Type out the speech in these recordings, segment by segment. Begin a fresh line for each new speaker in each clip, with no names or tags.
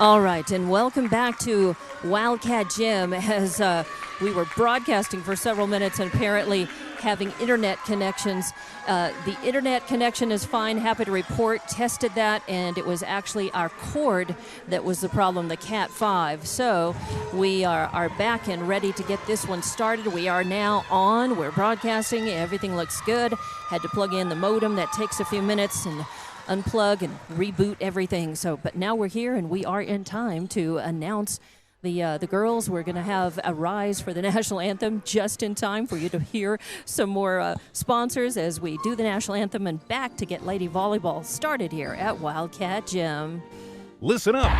All right, and welcome back to Wildcat Gym as we were broadcasting for several minutes and apparently having internet connections. The internet connection is fine, happy to report, tested that, and it was actually our cord that was the problem, the Cat 5. So we are back and ready to get this one started. We are now on, we're broadcasting, everything looks good. Had to plug in the modem, that takes a few minutes, and unplug and reboot everything. But now we're here and we are in time to announce the girls. We're going to have a rise for the national anthem just in time for you to hear some more sponsors as we do the national anthem and back to get Lady Volleyball started here at Wildcat Gym.
Listen up.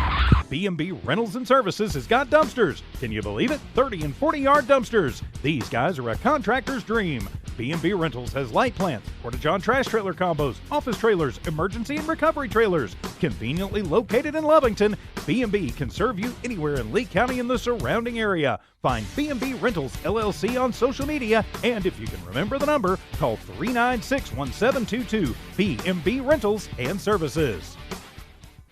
B&B Rentals and Services has got dumpsters. Can you believe it? 30 and 40-yard dumpsters. These guys are a contractor's dream. B&B Rentals has light plants, porta-john trash trailer combos, office trailers, emergency and recovery trailers. Conveniently located in Lovington, B&B can serve you anywhere in Lee County and the surrounding area. Find B&B Rentals LLC on social media, and if you can remember the number, call 396-1722. B&B Rentals and Services.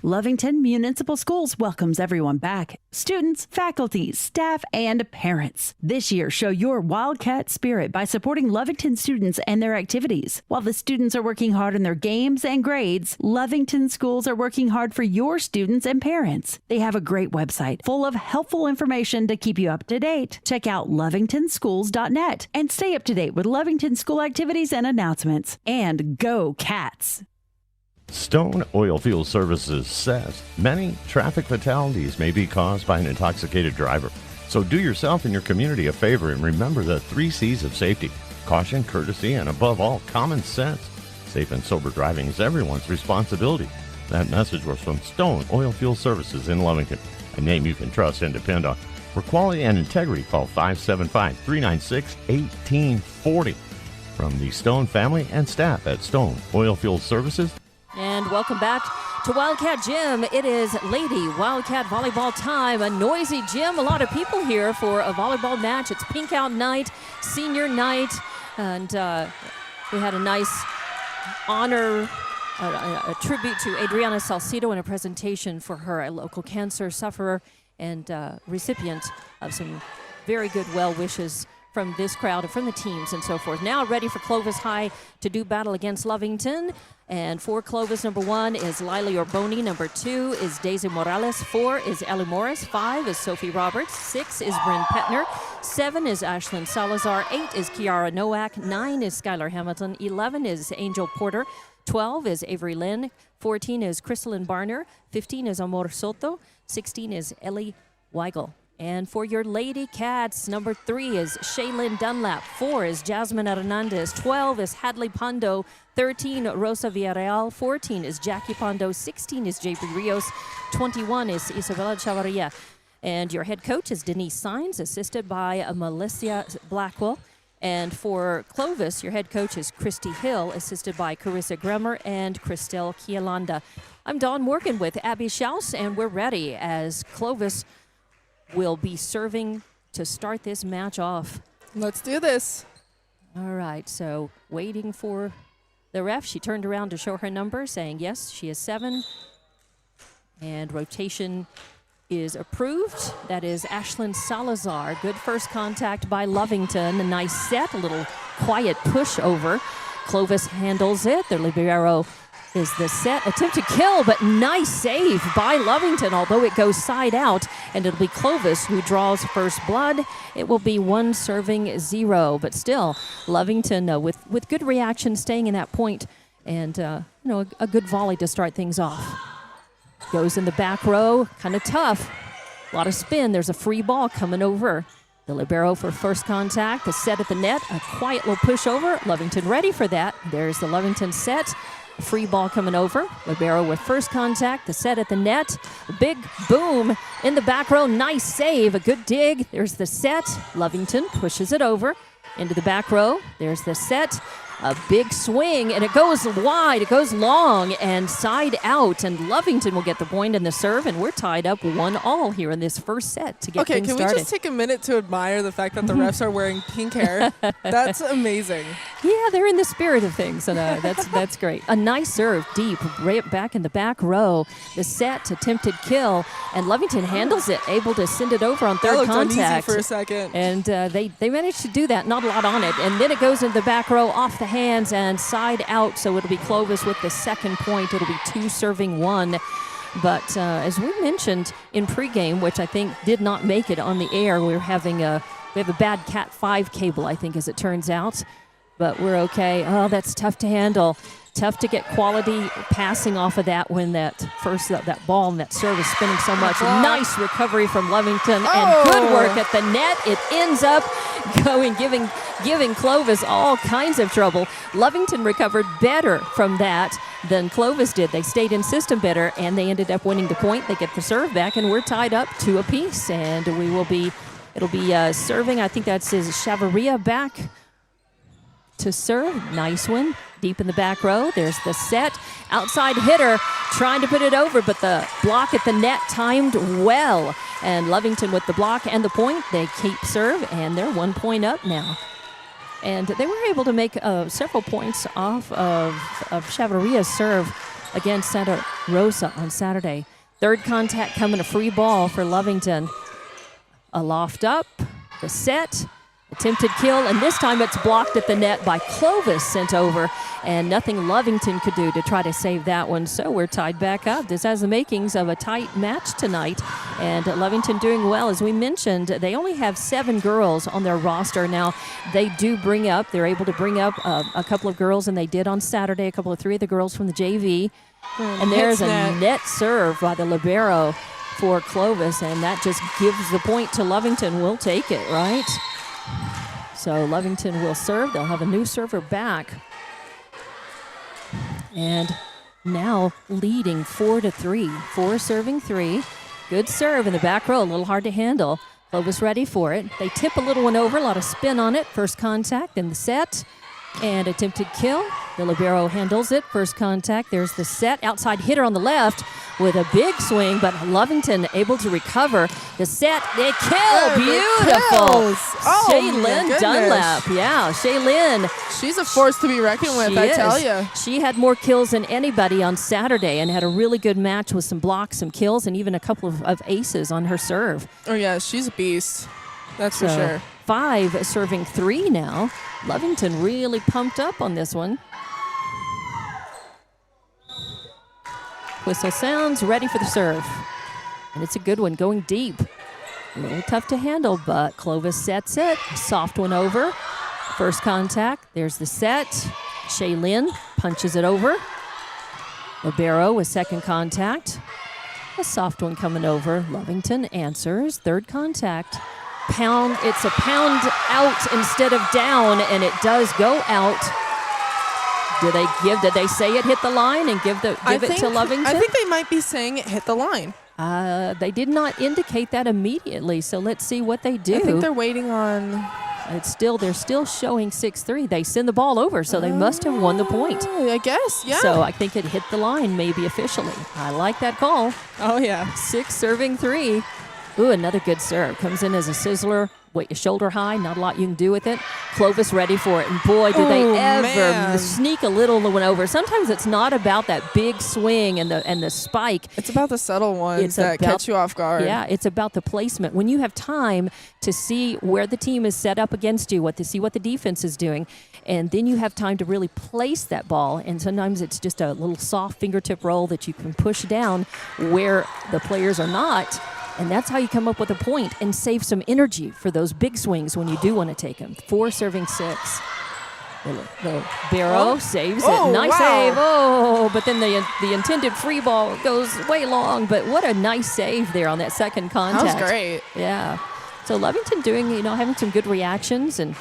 Lovington Municipal Schools welcomes everyone back. Students, faculty, staff, and parents. This year, show your Wildcat spirit by supporting Lovington students and their activities. While the students are working hard on their games and grades, Lovington schools are working hard for your students and parents. They have a great website full of helpful information to keep you up to date. Check out lovingtonschools.net and stay up to date with Lovington school activities and announcements. And go Cats!
Stone Oilfield Services says many traffic fatalities may be caused by an intoxicated driver. So do yourself and your community a favor and remember the 3 C's of safety: caution, courtesy, and above all, common sense. Safe and sober driving is everyone's responsibility. That message was from Stone Oilfield Services in Lovington, a name you can trust and depend on. For quality and integrity, call 575-396-1840. From the Stone family and staff at Stone Oilfield Services.
And welcome back to Wildcat Gym. It is Lady Wildcat Volleyball time, a noisy gym, a lot of people here for a volleyball match. It's pink out night, senior night, and we had a nice honor, a tribute to Adriana Salcido in a presentation for her, a local cancer sufferer and recipient of some very good well wishes from this crowd and from the teams and so forth. Now ready for Clovis High to do battle against Lovington. And for Clovis, number 1 is Lily Orboni. Number 2 is Daisy Morales. 4 is Ellie Morris. 5 is Sophie Roberts. 6 is Bryn Petner. 7 is Ashlyn Salazar. 8 is Kiara Nowak. 9 is Skylar Hamilton. 11 is Angel Porter. 12 is Avery Lynn. 14 is Crystalyn Barner. 15 is Amor Soto. 16 is Ellie Weigel. And for your Lady Cats, number 3 is Shaylin Dunlap. 4 is Jasmine Hernandez. 12 is Hadley Pondo. 13, Rosa Villarreal. 14 is Jackie Pondo. 16 is JP Rios. 21 is Isabella Chavarria. And your head coach is Denise Sines, assisted by Melissa Blackwell. And for Clovis, your head coach is Christy Hill, assisted by Carissa Bremer and Christelle Kialanda. I'm Dawn Morgan with Abby Schaus, and we're ready as Clovis will be serving to start this match off.
Let's do this.
All right, so waiting for the ref. She turned around to show her number, saying yes, she is 7. And rotation is approved. That is Ashlyn Salazar. Good first contact by Lovington. A nice set, a little quiet push over. Clovis handles it. The libero is the set. Attempt to kill, but nice save by Lovington, although it goes side out, and it'll be Clovis who draws first blood. It will be 1 serving 0, but still, Lovington with good reaction, staying in that point, and a good volley to start things off. Goes in the back row, kind of tough. A lot of spin. There's a free ball coming over. The libero for first contact, the set at the net, a quiet little push over. Lovington ready for that. There's the Lovington set. Free ball coming over. Libero with first contact, the set at the net. A big boom in the back row. Nice save, a good dig. There's the set. Lovington pushes it over into the back row. There's the set. A big swing, and it goes wide, it goes long, and side out, and Lovington will get the point in the serve, and we're tied up 1-1 here in this first set to get things started.
Okay, can we just take a minute to admire the fact that the refs are wearing pink hair? That's amazing.
Yeah, they're in the spirit of things, and that's great. A nice serve deep, right back in the back row. The set, attempted kill, and Lovington handles it, able to send it over on
That
third
looked uneasy
contact.
for a second.
And they managed to do that, not a lot on it. And then it goes into the back row, off the hands, and side out, so it'll be Clovis with the second point. It'll be 2 serving 1. But as we mentioned in pregame, which I think did not make it on the air, we have a bad Cat 5 cable, I think, as it turns out. But we're okay. Oh, that's tough to handle. Tough to get quality passing off of that when that ball and that serve is spinning so much. Nice recovery from Lovington and good work at the net. It ends up giving Clovis all kinds of trouble. Lovington recovered better from that than Clovis did. They stayed in system better, and they ended up winning the point. They get the serve back, and we're tied up 2 apiece. And it'll be serving. I think that's his Chavaria back to serve. Nice one. Deep in the back row. There's the set. Outside hitter trying to put it over, but the block at the net timed well. And Lovington with the block and the point. They keep serve, and they're 1 point up now. And they were able to make several points off of Chavaria's serve against Santa Rosa on Saturday. Third contact coming, a free ball for Lovington. A loft up, the set, attempted kill, and this time it's blocked at the net by Clovis, sent over, and nothing Lovington could do to try to save that one. So we're tied back up. This has the makings of a tight match tonight, and Lovington doing well. As we mentioned, they only have 7 girls on their roster. Now, they're able to bring up a couple of girls, and they did on Saturday, 3 of the girls from the JV. And there's a net serve by the libero for Clovis, and that just gives the point to Lovington. We'll take it, right? So Lovington will serve. They'll have a new server back. And now leading 4-3. 4 serving 3. Good serve in the back row, a little hard to handle. Clovis ready for it. They tip a little one over, a lot of spin on it. First contact in the set. And attempted kill. The libero handles it. First contact. There's the set. Outside hitter on the left with a big swing, but Lovington able to recover. The set. They kill. Beautiful. Shaylin Dunlap. Yeah, Shaylin.
She's a force to be reckoned with, I tell you.
She had more kills than anybody on Saturday and had a really good match with some blocks, some kills, and even a couple of aces on her serve.
Oh, yeah, she's a beast. That's for sure.
5 serving 3 now. Lovington really pumped up on this one. Whistle sounds, ready for the serve. And it's a good one, going deep. A little tough to handle, but Clovis sets it. Soft one over. First contact, there's the set. Shaylin punches it over. Libero with second contact. A soft one coming over. Lovington answers. Third contact. It's a pound out instead of down, and it does go out. Did they say it hit the line and give it to Lovington?
I think they might be saying it hit the line.
They did not indicate that immediately, so let's see what they do.
I think they're waiting on.
They're still showing 6-3. They send the ball over, so they must have won the point.
I guess, yeah.
So I think it hit the line, maybe officially. I like that call.
Oh yeah.
6 serving 3. Ooh, another good serve. Comes in as a sizzler. Shoulder high, not a lot you can do with it. Clovis ready for it. And boy, do they ever sneak a little one over. Sometimes it's not about that big swing and the spike.
It's about the subtle ones that catch you off guard.
Yeah, it's about the placement. When you have time to see where the team is set up against you, to see what the defense is doing, and then you have time to really place that ball. And sometimes it's just a little soft fingertip roll that you can push down where the players are not. And that's how you come up with a point and save some energy for those big swings when you do want to take them. 4 serving 6. The Barrow saves it. Nice save. But then the intended free ball goes way long. But what a nice save there on that second contact.
That was great.
Yeah. So Lovington having some good reactions and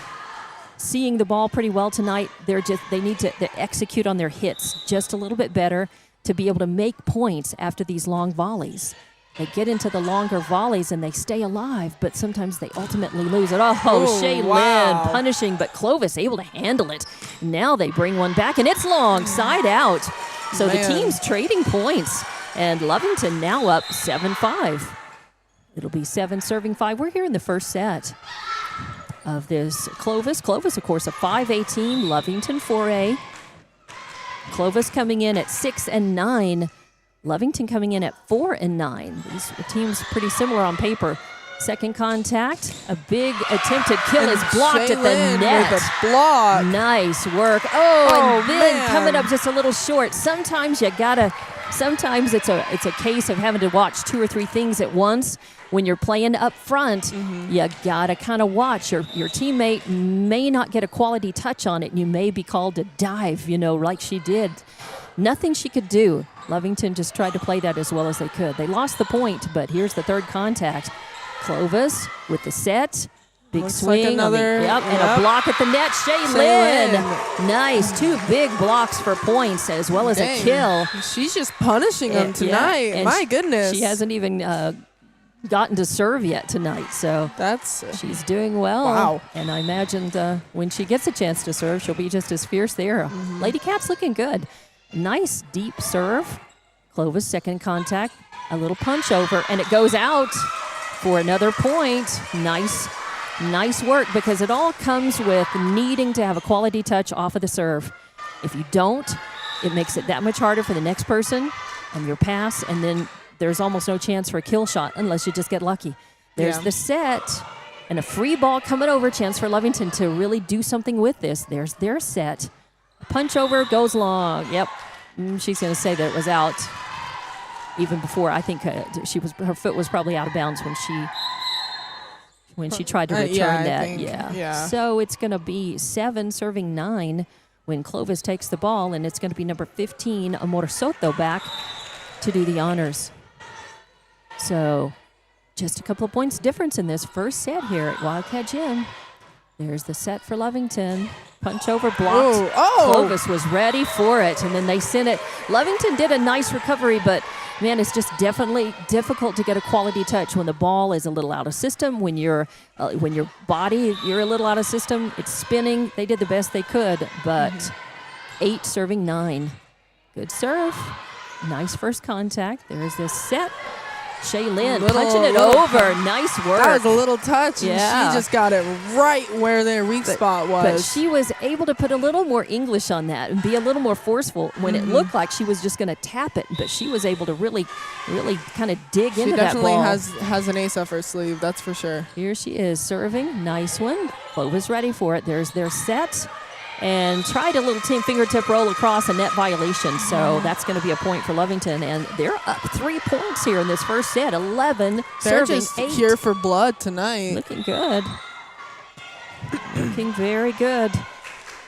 seeing the ball pretty well tonight. They need to execute on their hits just a little bit better to be able to make points after these long volleys. They get into the longer volleys and they stay alive, but sometimes they ultimately lose it. Shaylin punishing, but Clovis able to handle it. Now they bring one back, and it's long, side out. So the team's trading points, and Lovington now up 7-5. It'll be 7 serving 5. We're here in the first set. of this Clovis. Clovis, of course, a 5A team. Lovington 4A. Clovis coming in at 6 and 9. Lovington coming in at 4 and 9. These teams pretty similar on paper. Second contact, a big attempted kill is blocked at the net.
With a block.
Nice work. And then
man.
coming up just a little short. Sometimes you gotta. Sometimes it's a case of having to watch 2 or 3 things at once. When you're playing up front, you gotta kind of watch. Your teammate may not get a quality touch on it, and you may be called to dive, like she did. Nothing she could do. Lovington just tried to play that as well as they could. They lost the point, but here's the third contact. Clovis with the set. Big
Looks
swing.
like another,
and a block at the net. Shaylin. Nice. 2 big blocks for points as well as a kill.
She's just punishing them tonight.
And
My goodness.
She hasn't even gotten to serve yet tonight, so she's doing well.
Wow.
And I imagined when she gets a chance to serve, she'll be just as fierce there. Lady Cat's looking good. Nice deep serve. Clovis, second contact. A little punch over, and it goes out for another point. Nice work, because it all comes with needing to have a quality touch off of the serve. If you don't, it makes it that much harder for the next person and your pass, and then there's almost no chance for a kill shot unless you just get lucky. There's the set and a free ball coming over, chance for Lovington to really do something with this. There's their set. Punch over, goes long. Yep. She's going to say that it was out even before. I think her foot was probably out of bounds when she tried to return that. So it's going to be 7 serving 9 when Clovis takes the ball, and it's going to be number 15, Amor Soto, back to do the honors. So just a couple of points difference in this first set here at Wildcat Gym. There's the set for Lovington. Punch over, blocked. Clovis was ready for it, and then they sent it. Lovington did a nice recovery, but man, it's just definitely difficult to get a quality touch when the ball is a little out of system, when your body, you're a little out of system, it's spinning. They did the best they could, but 8 serving 9. Good serve. Nice first contact. There's this set. Shaylin punching it over. Nice work.
That was a little touch, and she just got it right where their weak spot was.
But she was able to put a little more English on that and be a little more forceful when it looked like she was just going to tap it. But she was able to really kind of dig into that ball.
She definitely has an ace up her sleeve, that's for sure.
Here she is serving. Nice one. Clovis ready for it. There's their set. And tried a little team fingertip roll across, a net violation. So that's going to be a point for Lovington. And they're up 3 points here in this first set. 11
they're
serving
just
8.
Here for blood tonight.
Looking good. Looking very good.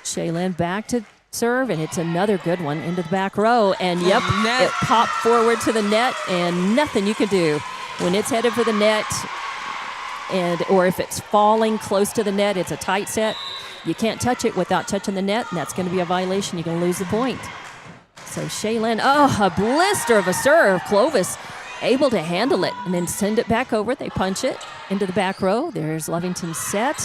Shaylin back to serve, and it's another good one into the back row. And it popped forward to the net, and nothing you can do when it's headed for the net, or if it's falling close to the net. It's a tight set. You can't touch it without touching the net, and that's going to be a violation. You're going to lose the point. So Shaylin, a blister of a serve. Clovis able to handle it and then send it back over. They punch it into the back row. There's Lovington's set.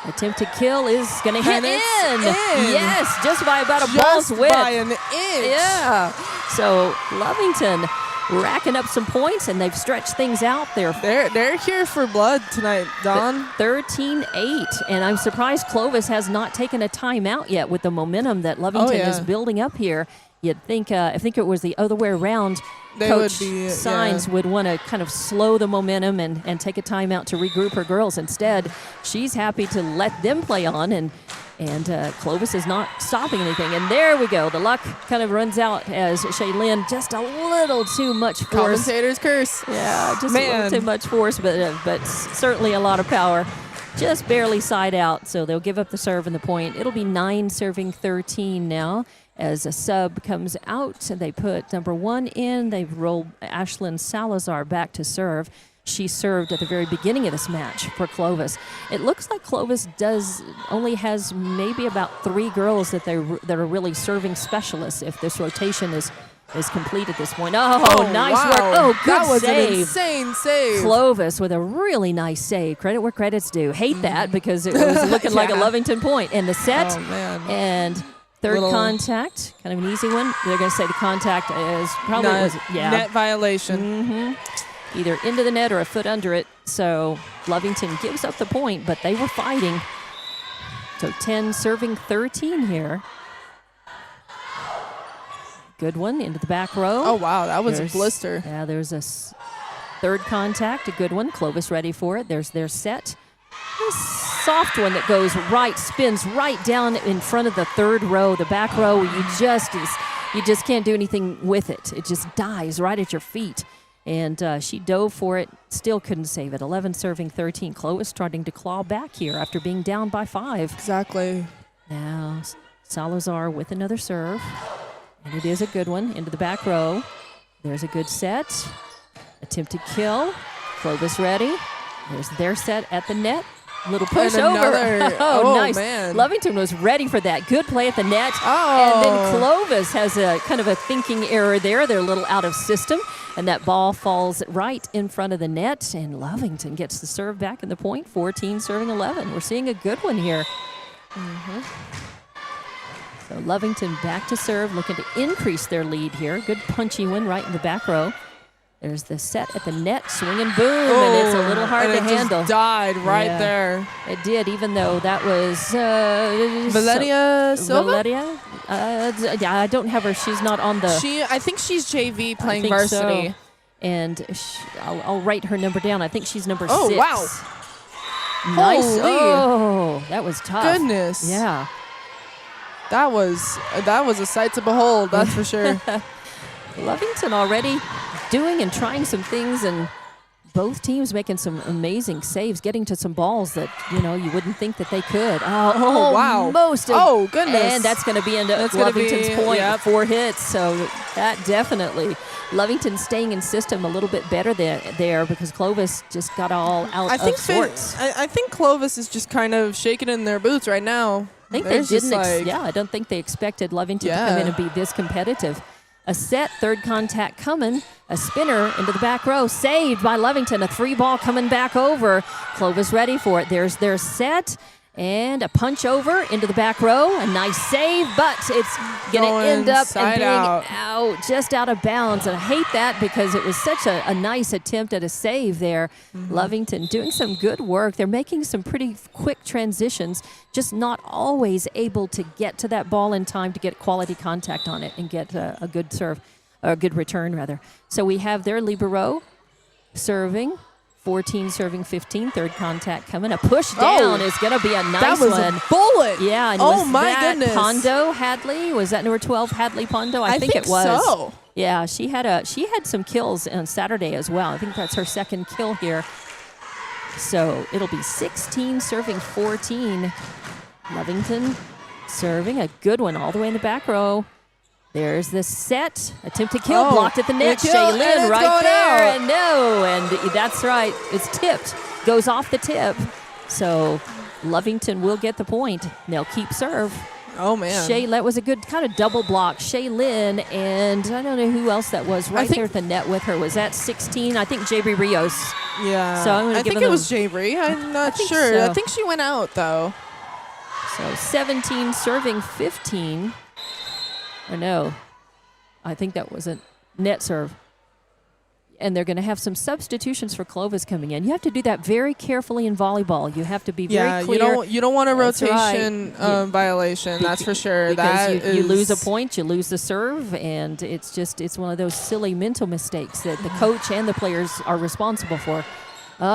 Attempted kill is going to hit in. Yes, just by about a ball's width.
Just by an inch.
Yeah. So Lovington racking up some points, and they've stretched things out there.
They're here for blood tonight, Don.
13-8, and I'm surprised Clovis has not taken a timeout yet with the momentum that Lovington is building up here. You'd think, I think it was the other way around. Coach Signs would want to kind of slow the momentum and take a timeout to regroup her girls. Instead, she's happy to let them play on, and Clovis is not stopping anything. And there we go. The luck kind of runs out as Shaylin, just a little too much force.
Commentator's curse.
Yeah, just a little too much force, but certainly a lot of power. Just barely side out, so they'll give up the serve and the point. It'll be 9 serving 13 now. As a sub comes out, they put number 1 in. They've rolled Ashlyn Salazar back to serve. She served at the very beginning of this match for Clovis. It looks like Clovis only has maybe about 3 girls that are really serving specialists if this rotation is complete at this point. Nice work. Oh, good
that was
save.
An insane save.
Clovis with a really nice save. Credit where credit's due. Hate that because it was looking like a Lovington point. And the set.
Oh, man.
And third contact, kind of an easy one. They're going to say the contact is probably
net violation.
either into the net or a foot under it. So Lovington gives up the point, but they were fighting. So 10 serving 13 here. Good one into the back row.
Oh, wow. That was a blister.
Yeah, there's a third contact, a good one. Clovis ready for it. There's their set. A soft one that goes right, spins right down in front of the third row, the back row. You just can't do anything with it. It just dies right at your feet. And she dove for it, still couldn't save it. 11 serving 13. Clovis starting to claw back here after being down by 5.
Exactly.
Now Salazar with another serve. And it is a good one into the back row. There's a good set. Attempted kill. Clovis ready. There's their set at the net. Little push over. Oh, nice.
Man.
Lovington was ready for that. Good play at the net.
Oh.
And then Clovis has a kind of a thinking error there. They're a little out of system. And that ball falls right in front of the net. And Lovington gets the serve back in the point. 14 serving 11. We're seeing a good one here. So Lovington back to serve, looking to increase their lead here. Good punchy one right in the back row. There's the set at the net, swing and boom, and it's a little hard to handle.
Just died right there.
It did, even though that was
Valeria Silva.
Valeria, yeah, I don't have her. She's not on the.
I think she's JV playing
I think
varsity.
so. And I'll write her number down. I think she's number 6.
Oh wow!
Nice.
Holy.
Oh, that was tough.
Goodness.
Yeah.
That was a sight to behold. That's for sure.
Lovington already doing and trying some things, and both teams making some amazing saves, getting to some balls that you wouldn't think that they could.
Oh wow! Oh goodness!
And that's going to be into Lovington's point. Yep. 4 hits, so that definitely Lovington staying in system a little bit better there because Clovis just got all out of sorts.
I think Clovis is just kind of shaking in their boots right now.
I think they didn't. I don't think they expected Lovington to come in and be this competitive. A set, third contact coming, a spinner into the back row, saved by Lovington, a 3-ball coming back over. Clovis ready for it. There's their set, and a punch over into the back row. A nice save, but it's going to end up and being out, just out of bounds. And I hate that because it was such a nice attempt at a save there. Lovington doing some good work. They're making some pretty quick transitions, just not always able to get to that ball in time to get quality contact on it and get a good serve, or a good return, rather. So we have their libero serving. 14 serving 15, third contact coming. A push down is going to be a nice one.
That was a bullet.
Yeah. And was that Pondo Hadley? Was that number 12 Hadley Pondo? I think it was.
So.
Yeah, she had some kills on Saturday as well. I think that's her second kill here. So it'll be 16 serving 14. Lovington serving a good one all the way in the back row. There's the set. Attempted kill, blocked at the net. Shaylin right there. And that's right. It's tipped. Goes off the tip. So Lovington will get the point. They'll keep serve.
Oh, man.
That was a good kind of double block. Shaylin, and I don't know who else that was right there at the net with her. Was that 16? I think Jabri Rios.
Yeah.
So I
think it was Jabri. I'm not sure.
So.
I think she went out, though.
So 17 serving 15. Or no, I think that was a net serve. And they're going to have some substitutions for Clovis coming in. You have to do that very carefully in volleyball. You have to be very clear.
You don't want a rotation violation. That's for sure.
Because you lose a point, you lose the serve, and it's one of those silly mental mistakes that the coach and the players are responsible for.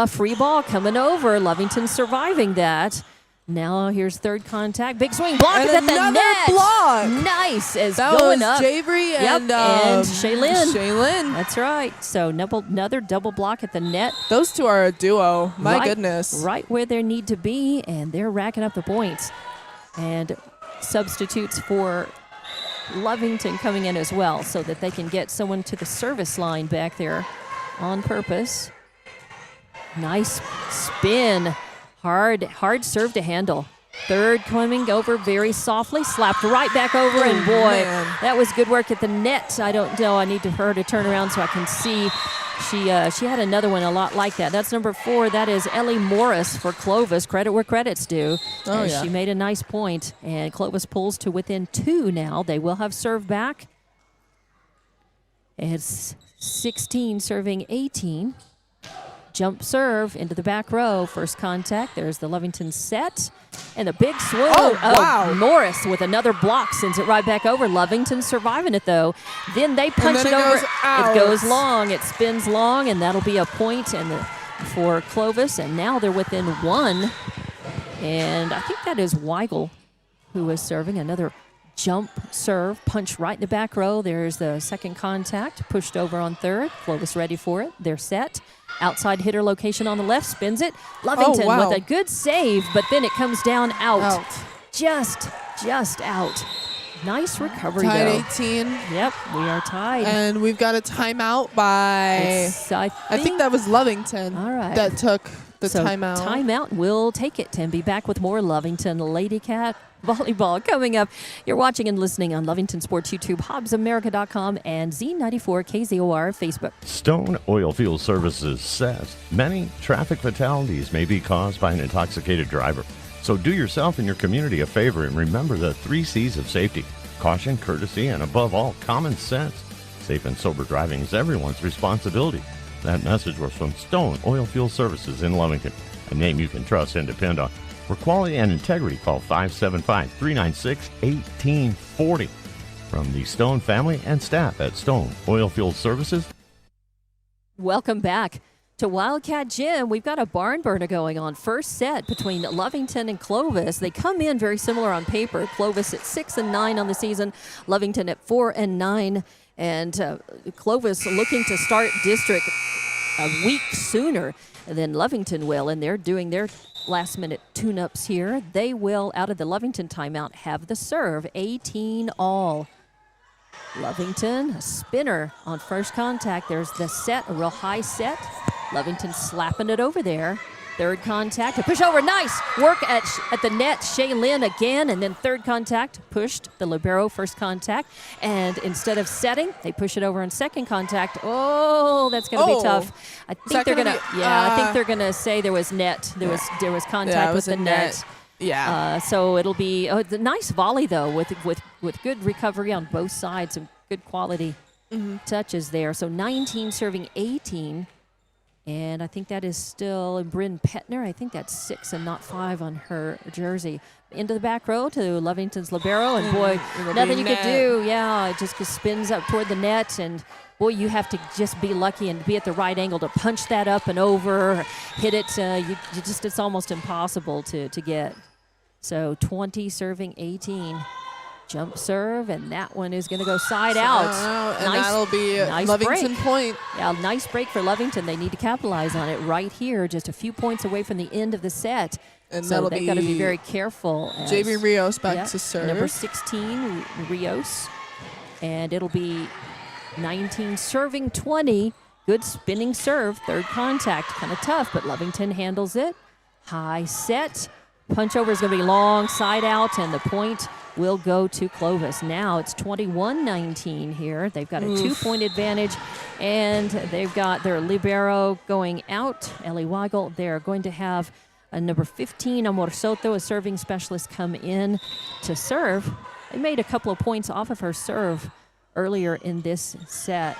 Free ball coming over. Lovington surviving that. Now here's third contact. Big swing blocked at the net.
Block.
Nice.
That
going
was
up.
Jabri and
Shaylin. That's right. So another double block at the net.
Those two are a duo. My goodness.
Right where they need to be, and they're racking up the points. And substitutes for Lovington coming in as well so that they can get someone to the service line back there on purpose. Nice spin. Hard serve to handle. Third coming over very softly, slapped right back over, and boy, that was good work at the net. I don't know. I need her to turn around so I can see. She had another one a lot like that. That's number 4. That is Ellie Morris for Clovis. Credit where credit's due. She made a nice point, and Clovis pulls to within 2 now. They will have serve back. It's 16 serving 18. jump serve into the back row. First contact. There's the Lovington set. And the big swoon.
Oh, wow.
Morris with another block sends it right back over. Lovington surviving it, though. Then they punch
then
it
it
over.
goes out.
It goes long. It spins long, and that'll be a point for Clovis. And now they're within one. And I think that is Weigel who is serving. Another jump serve, punch right in the back row. There's the second contact, pushed over on third. Clovis ready for it. They're set. Outside hitter location on the left, spins it. Lovington with a good save, but then it comes down out. Just out. Nice recovery,
tied
though.
18.
Yep, we are tied.
And we've got a timeout by, I think that was Lovington.
All right.
That took the timeout.
Timeout will take it. And be back with more Lovington Lady Cat volleyball coming up. You're watching and listening on Lovington Sports YouTube, HobbsAmerica.com, and Z94 KZOR Facebook.
Stone Oilfield Services says many traffic fatalities may be caused by an intoxicated driver. So do yourself and your community a favor and remember the 3 C's of safety: caution, courtesy, and above all, common sense. Safe and sober driving is everyone's responsibility. That message was from Stone Oilfield Services in Lovington, a name you can trust and depend on. For quality and integrity, call 575-396-1840. From the Stone family and staff at Stone Oilfield Services.
Welcome back to Wildcat Gym. We've got a barn burner going on. First set between Lovington and Clovis. They come in very similar on paper. Clovis at 6-9 on the season. Lovington at 4-9. And Clovis looking to start district a week sooner than Lovington will. And they're doing their last-minute tune-ups here. They will, out of the Lovington timeout, have the serve. 18 all. Lovington, a spinner on first contact. There's the set, a real high set. Lovington slapping it over there. Third contact, a push over, nice work at the net. Shaylin again, and then third contact, pushed the libero, first contact. And instead of setting, they push it over on second contact. Oh, that's going to be tough. I think they're going to, I think they're going to say there was net. There was contact with the net.
Yeah.
So it'll be a nice volley though, with good recovery on both sides and good quality touches there. So 19 serving 18. And I think that is still Bryn Petner. I think that's 6 and not 5 on her jersey. Into the back row to Lovington's libero, and boy, nothing you could do. Yeah, it just spins up toward the net, and boy, you have to just be lucky and be at the right angle to punch that up and over, hit it. It's almost impossible to get. So 20 serving 18. Jump serve, and that one is going to go side out.
And that'll be a Lovington point.
Yeah, nice break for Lovington. They need to capitalize on it right here, just a few points away from the end of the set.
And
so they've got to be very careful.
JB Rios back to serve.
Number 16, Rios. And it'll be 19 serving 20. Good spinning serve. Third contact. Kind of tough, but Lovington handles it. High set. Punch over is going to be long, side out, and the point will go to Clovis. Now it's 21-19 here. They've got a 2-point advantage, and they've got their libero going out. Ellie Weigel. They're going to have a number 15, Amor Soto, a serving specialist, come in to serve. They made a couple of points off of her serve earlier in this set.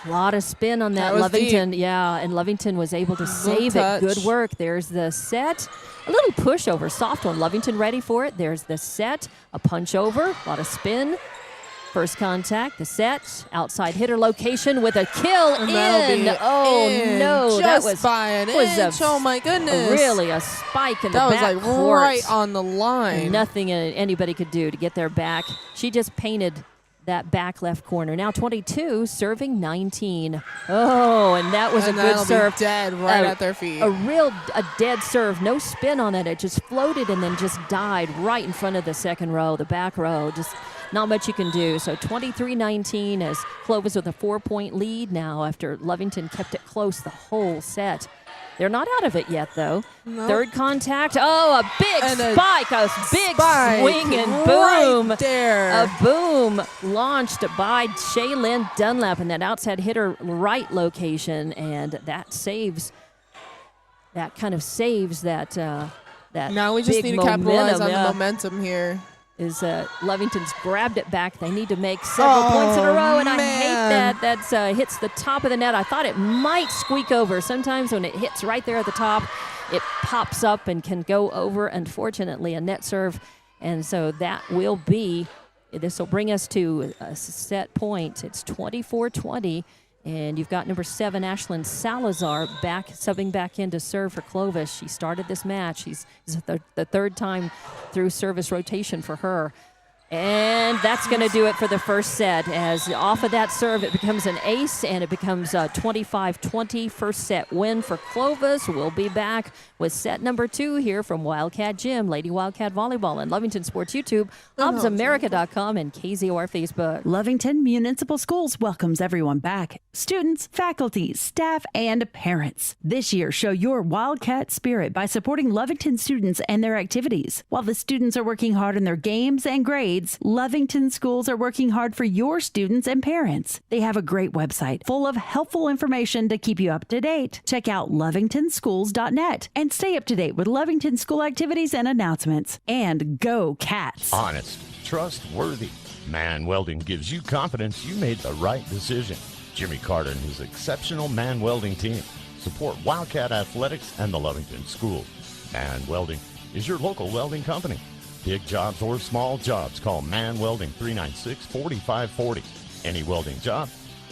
A lot of spin on that Lovington. Deep. Yeah, and Lovington was able to save it. Good work. There's the set. A little push over, soft one. Lovington ready for it. There's the set. A punch over. A lot of spin. First contact, the set. Outside hitter location with a kill in. No.
Just
that was
by an inch. Oh, my goodness.
Really a spike in the back
That was like
court.
right on the line.
Nothing anybody could do to get their back. She just painted that back left corner. Now 22, serving 19. Oh, and that was a good serve.
Be dead right at their feet.
A dead serve. No spin on it. It just floated and then just died right in front of the second row, the back row. Just not much you can do. So 23-19 as Clovis with a 4-point lead now after Lovington kept it close the whole set. They're not out of it yet, though. Nope. Third contact. Oh, a big spike. A big swing and boom.
Right there.
A boom launched by Shaylin Dunlap in that outside hitter right location. And that kind of saves that
Now we just need to capitalize on the momentum here.
is Lovington's grabbed it back. They need to make several points in a row, and I hate that. That's hits the top of the net. I thought it might squeak over. Sometimes when it hits right there at the top, it pops up and can go over, unfortunately, a net serve. And so that will be, this will bring us to a set point. It's 24-20. And you've got number 7, Ashlyn Salazar, subbing back in to serve for Clovis. She started this match. This is the third time through service rotation for her. And that's going to do it for the first set. As off of that serve, it becomes an ace, and it becomes a 25-20 first set win for Clovis. We'll be back with set number 2 here from Wildcat Gym, Lady Wildcat Volleyball, and Lovington Sports YouTube, ObsAmerica.com, and KZOR Facebook.
Lovington Municipal Schools welcomes everyone back. Students, faculty, staff, and parents. This year, show your Wildcat spirit by supporting Lovington students and their activities. While the students are working hard on their games and grades, Lovington schools are working hard for your students and parents. They have a great website full of helpful information to keep you up to date. Check out lovingtonschools.net and stay up to date with Lovington school activities and announcements. And go Cats!
Honest, trustworthy. Man Welding gives you confidence you made the right decision. Jimmy Carter and his exceptional Man Welding team support Wildcat Athletics and the Lovington School. Man Welding is your local welding company. Big jobs or small jobs, call Man Welding 396-4540. Any welding job,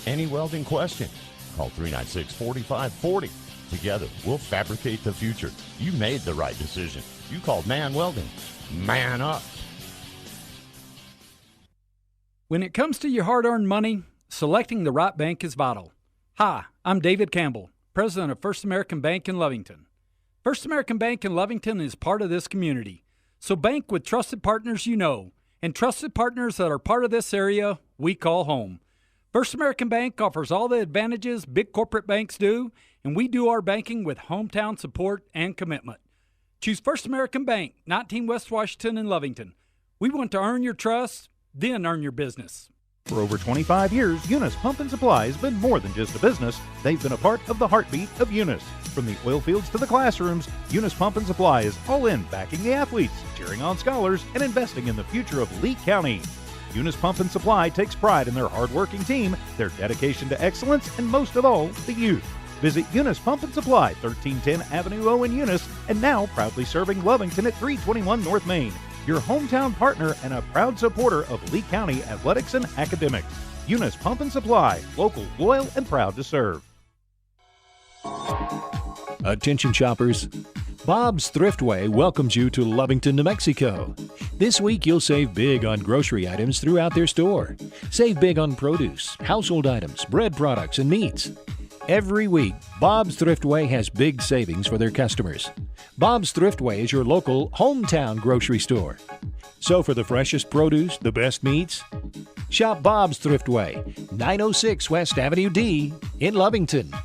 any welding question, call 396-4540. Together, we'll fabricate the future. You made the right decision. You called Man Welding. Man up.
When it comes to your hard-earned money, selecting the right bank is vital. Hi, I'm David Campbell, president of First American Bank in Lovington. First American Bank in Lovington is part of this community. So bank with trusted partners you know, and trusted partners that are part of this area we call home. First American Bank offers all the advantages big corporate banks do, and we do our banking with hometown support and commitment. Choose First American Bank, 19 West Washington in Lovington. We want to earn your trust, then earn your business.
For over 25 years, Eunice Pump and Supply has been more than just a business. They've been a part of the heartbeat of Eunice. From the oil fields to the classrooms, Eunice Pump and Supply is all in backing the athletes, cheering on scholars, and investing in the future of Lee County. Eunice Pump and Supply takes pride in their hard-working team, their dedication to excellence, and most of all, the youth. Visit Eunice Pump and Supply, 1310 Avenue O in Eunice, and now proudly serving Lovington at 321 North Main. Your hometown partner and a proud supporter of Lee County athletics and academics. Eunice Pump and Supply, local, loyal, and proud to serve.
Attention shoppers, Bob's Thriftway welcomes you to Lovington, New Mexico. This week you'll save big on grocery items throughout their store. Save big on produce, household items, bread products, and meats. Every week, Bob's Thriftway has big savings for their customers. Bob's Thriftway is your local hometown grocery store. So for the freshest produce, the best meats, shop Bob's Thriftway, 906 West Avenue D in Lovington.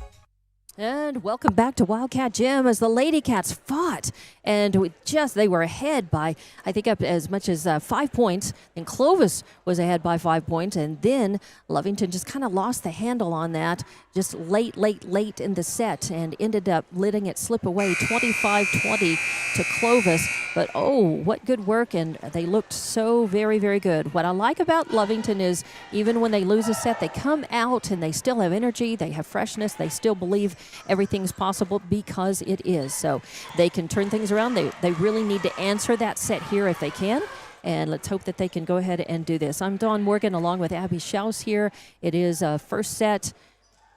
And welcome back to Wildcat Gym as the Lady Cats fought. And they were ahead by, I think, up as much as 5 points. And Clovis was ahead by 5 points. And then Lovington just kind of lost the handle on that just late in the set and ended up letting it slip away 25-20 to Clovis. But, oh, what good work. And they looked so very, very good. What I like about Lovington is even when they lose a set, they come out and they still have energy. They have freshness. They still believe everything's possible because it is. So they can turn things around. They really need to answer that set here if they can. And let's hope that they can go ahead and do this. I'm Dawn Morgan along with Abby Schaus here. It is a first set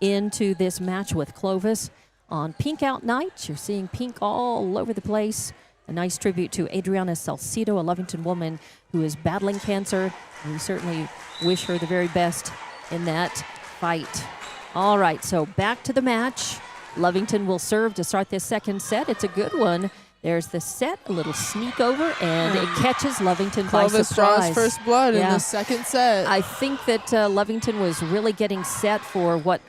into this match with Clovis on Pink Out Night. You're seeing pink all over the place. A nice tribute to Adriana Salcido, a Lovington woman who is battling cancer. We certainly wish her the very best in that fight. All right, so back to the match. Lovington will serve to start this second set. It's a good one. There's the set, a little sneak over, and it catches Lovington by surprise.
Clovis draws first blood in the second set.
I think that Lovington was really getting set for what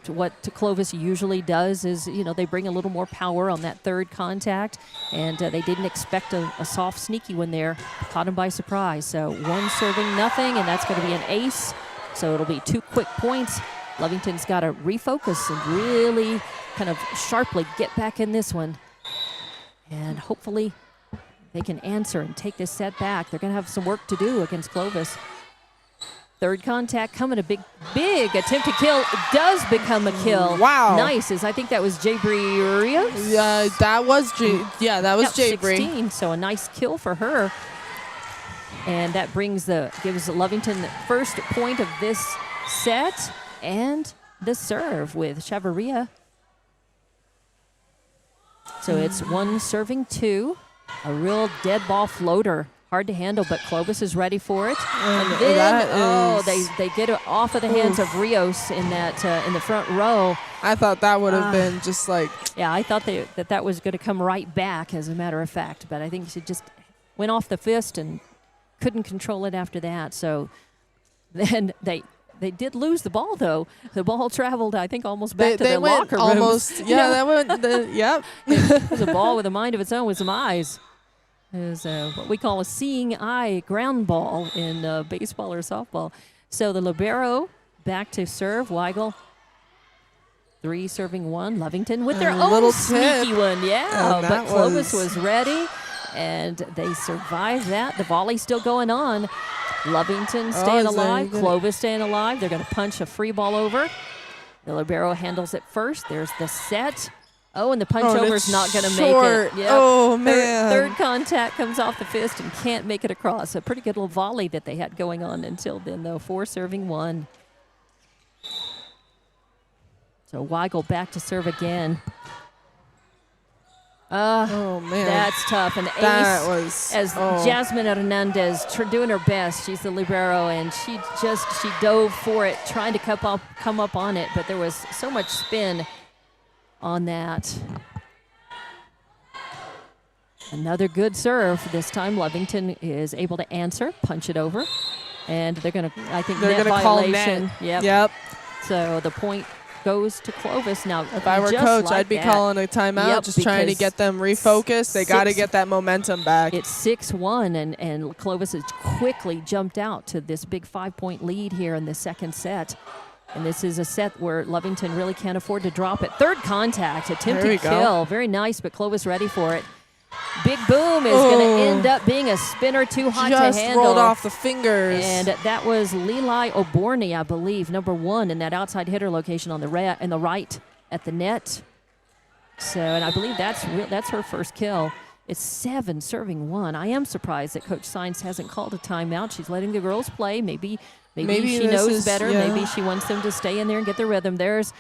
Clovis usually does is, they bring a little more power on that third contact, and they didn't expect a soft, sneaky one there. Caught him by surprise. So one serving nothing, and that's going to be an ace. So it'll be 2 quick points. Lovington's got to refocus and really kind of sharply get back in this one and hopefully they can answer and take this set back. They're going to have some work to do against Clovis. Third contact coming, a big attempt to kill. It does become a kill.
Wow.
Nice. I think that was Jabri Rios.
Yeah, that was Jabri.
16, so a nice kill for her. And that gives Lovington the first point of this set and the serve with Chavarria. So it's 1 serving 2. A real dead ball floater. Hard to handle, but Clovis is ready for it. And then, they get it off of the hands of Rios in the front row.
I thought that would have been just like...
Yeah, I thought that was going to come right back, as a matter of fact. But I think she just went off the fist and couldn't control it after that. So then they did lose the ball, though. The ball traveled, I think, almost back to their locker rooms.
Almost, yeah, that went, yep.
It was a ball with a mind of its own with some eyes. It was what we call a seeing eye ground ball in baseball or softball. So the libero back to serve. Weigel, 3 serving 1. Lovington with their own
little
sneaky
tip.
one. Yeah,
And
but Clovis was ready, and they survived that. The volley still going on. Lovington staying alive. Clovis staying alive. They're going to punch a free ball over. The libero handles it first. There's the set. Oh, and the punch over's not going to make it. Yep.
Oh, man.
Third contact comes off the fist and can't make it across. A pretty good little volley that they had going on until then, though. 4 serving 1. So Weigel back to serve again.
Oh, man.
That's tough. And
That
ace,
was...
Jasmine Hernandez doing her best. She's the libero, and she dove for it, trying to come up on it, but there was so much spin on that. Another good serve. This time Lovington is able to answer, punch it over, and they're going to, I think, net violation.
Yep.
So the point goes to Clovis. Now,
if I were coach, I'd be calling a timeout, just trying to get them refocused. They got to get that momentum back.
It's 6-1, and Clovis has quickly jumped out to this big 5-point lead here in the second set. And this is a set where Lovington really can't afford to drop it. Third contact, attempted kill. Very nice, but Clovis ready for it. Big boom is going to end up being a spinner too hot to handle.
Just rolled off the fingers.
And that was Lili Oborny, I believe, number 1 in that outside hitter location on the right at the net. So, and I believe that's her first kill. It's 7 serving 1. I am surprised that Coach Saenz hasn't called a timeout. She's letting the girls play. Maybe she knows better. Yeah. Maybe she wants them to stay in there and get their rhythm. There's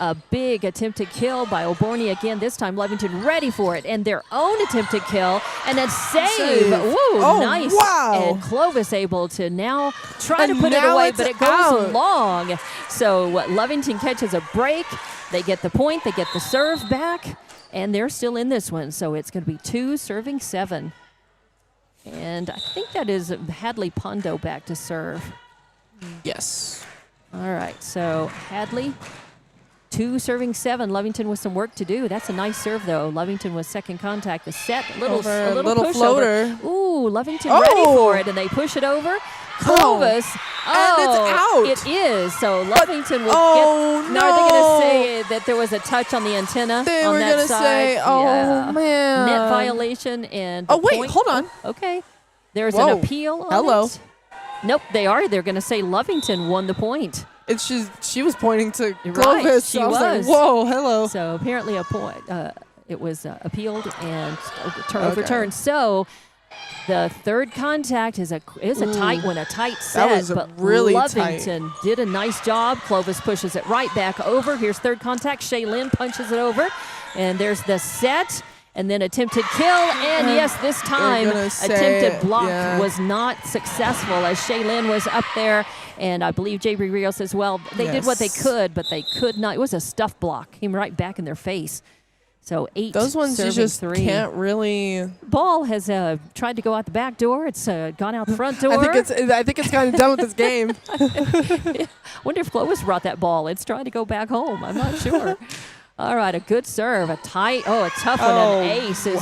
a big attempted kill by Oborny again. This time Lovington ready for it, and their own attempted kill, and then save. Woo, nice.
Wow.
And Clovis able to now try to put it away, but it goes long. So Lovington catches a break. They get the point. They get the serve back, and they're still in this one. So it's going to be 2 serving 7. And I think that is Hadley Pondo back to serve.
Yes.
All right, so Hadley, 2 serving 7. Lovington with some work to do. That's a nice serve, though. Lovington was second contact. The set, a little push
floater.
Over. Ooh, Lovington ready for it, and they push it over. Clovis.
And it's out.
It is. So Lovington will get. Now, are they going to say that there was a touch on the antenna?
They
on
were
going to
say, man.
Net violation and.
Hold on.
Okay. There's an appeal on it. Nope, they're going to say Lovington won the point.
She was pointing to Clovis.
Right, she was.
Like, whoa, hello.
So apparently a point. It was appealed and overturned. So the third contact is a tight one, a tight set.
That was
but
really
Lovington did a nice job. Clovis pushes it right back over. Here's third contact. Shaylin punches it over, and there's the set. And then attempted kill, and yes, this time attempted block was not successful as Shaylin was up there, and I believe Jabri Rios as well. They did what they could, but they could not. It was a stuff block. Came right back in their face. So 8
those ones you just
3.
Can't really.
Ball has tried to go out the back door. It's gone out the front door.
I think it's kind of done with this game.
I wonder if Clovis brought that ball. It's trying to go back home. I'm not sure. All right, a good serve, a tough one, an ace is,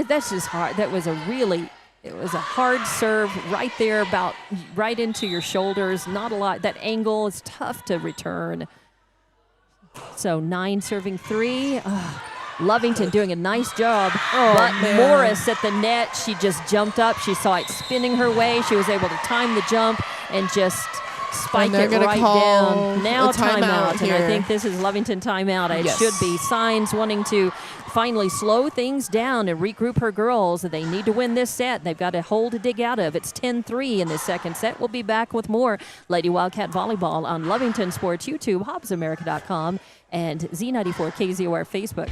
that's just hard. That was it was a hard serve right there, about right into your shoulders. Not a lot. That angle is tough to return. So 9 serving 3. Lovington doing a nice job,
man.
Morris at the net, she just jumped up. She saw it spinning her way. She was able to time the jump and just spike it right down. Now timeout, and I think this is Lovington timeout. It should be. Signs wanting to finally slow things down and regroup her girls. They need to win this set. They've got a hole to dig out of. It's 10-3 in this second set. We'll be back with more Lady Wildcat Volleyball on Lovington Sports YouTube, HobbsAmerica.com, and Z94 KZOR Facebook.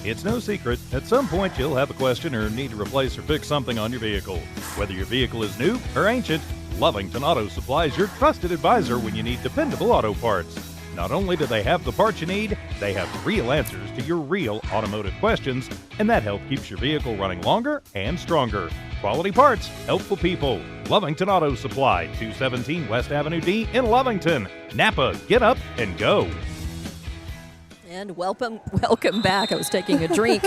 It's no secret, at some point you'll have a question or need to replace or fix something on your vehicle. Whether your vehicle is new or ancient, Lovington Auto Supply is your trusted advisor when you need dependable auto parts. Not only do they have the parts you need, they have real answers to your real automotive questions, and that help keeps your vehicle running longer and stronger. Quality parts, helpful people. Lovington Auto Supply, 217 West Avenue D in Lovington. Napa, get up and go.
And welcome back. I was taking a drink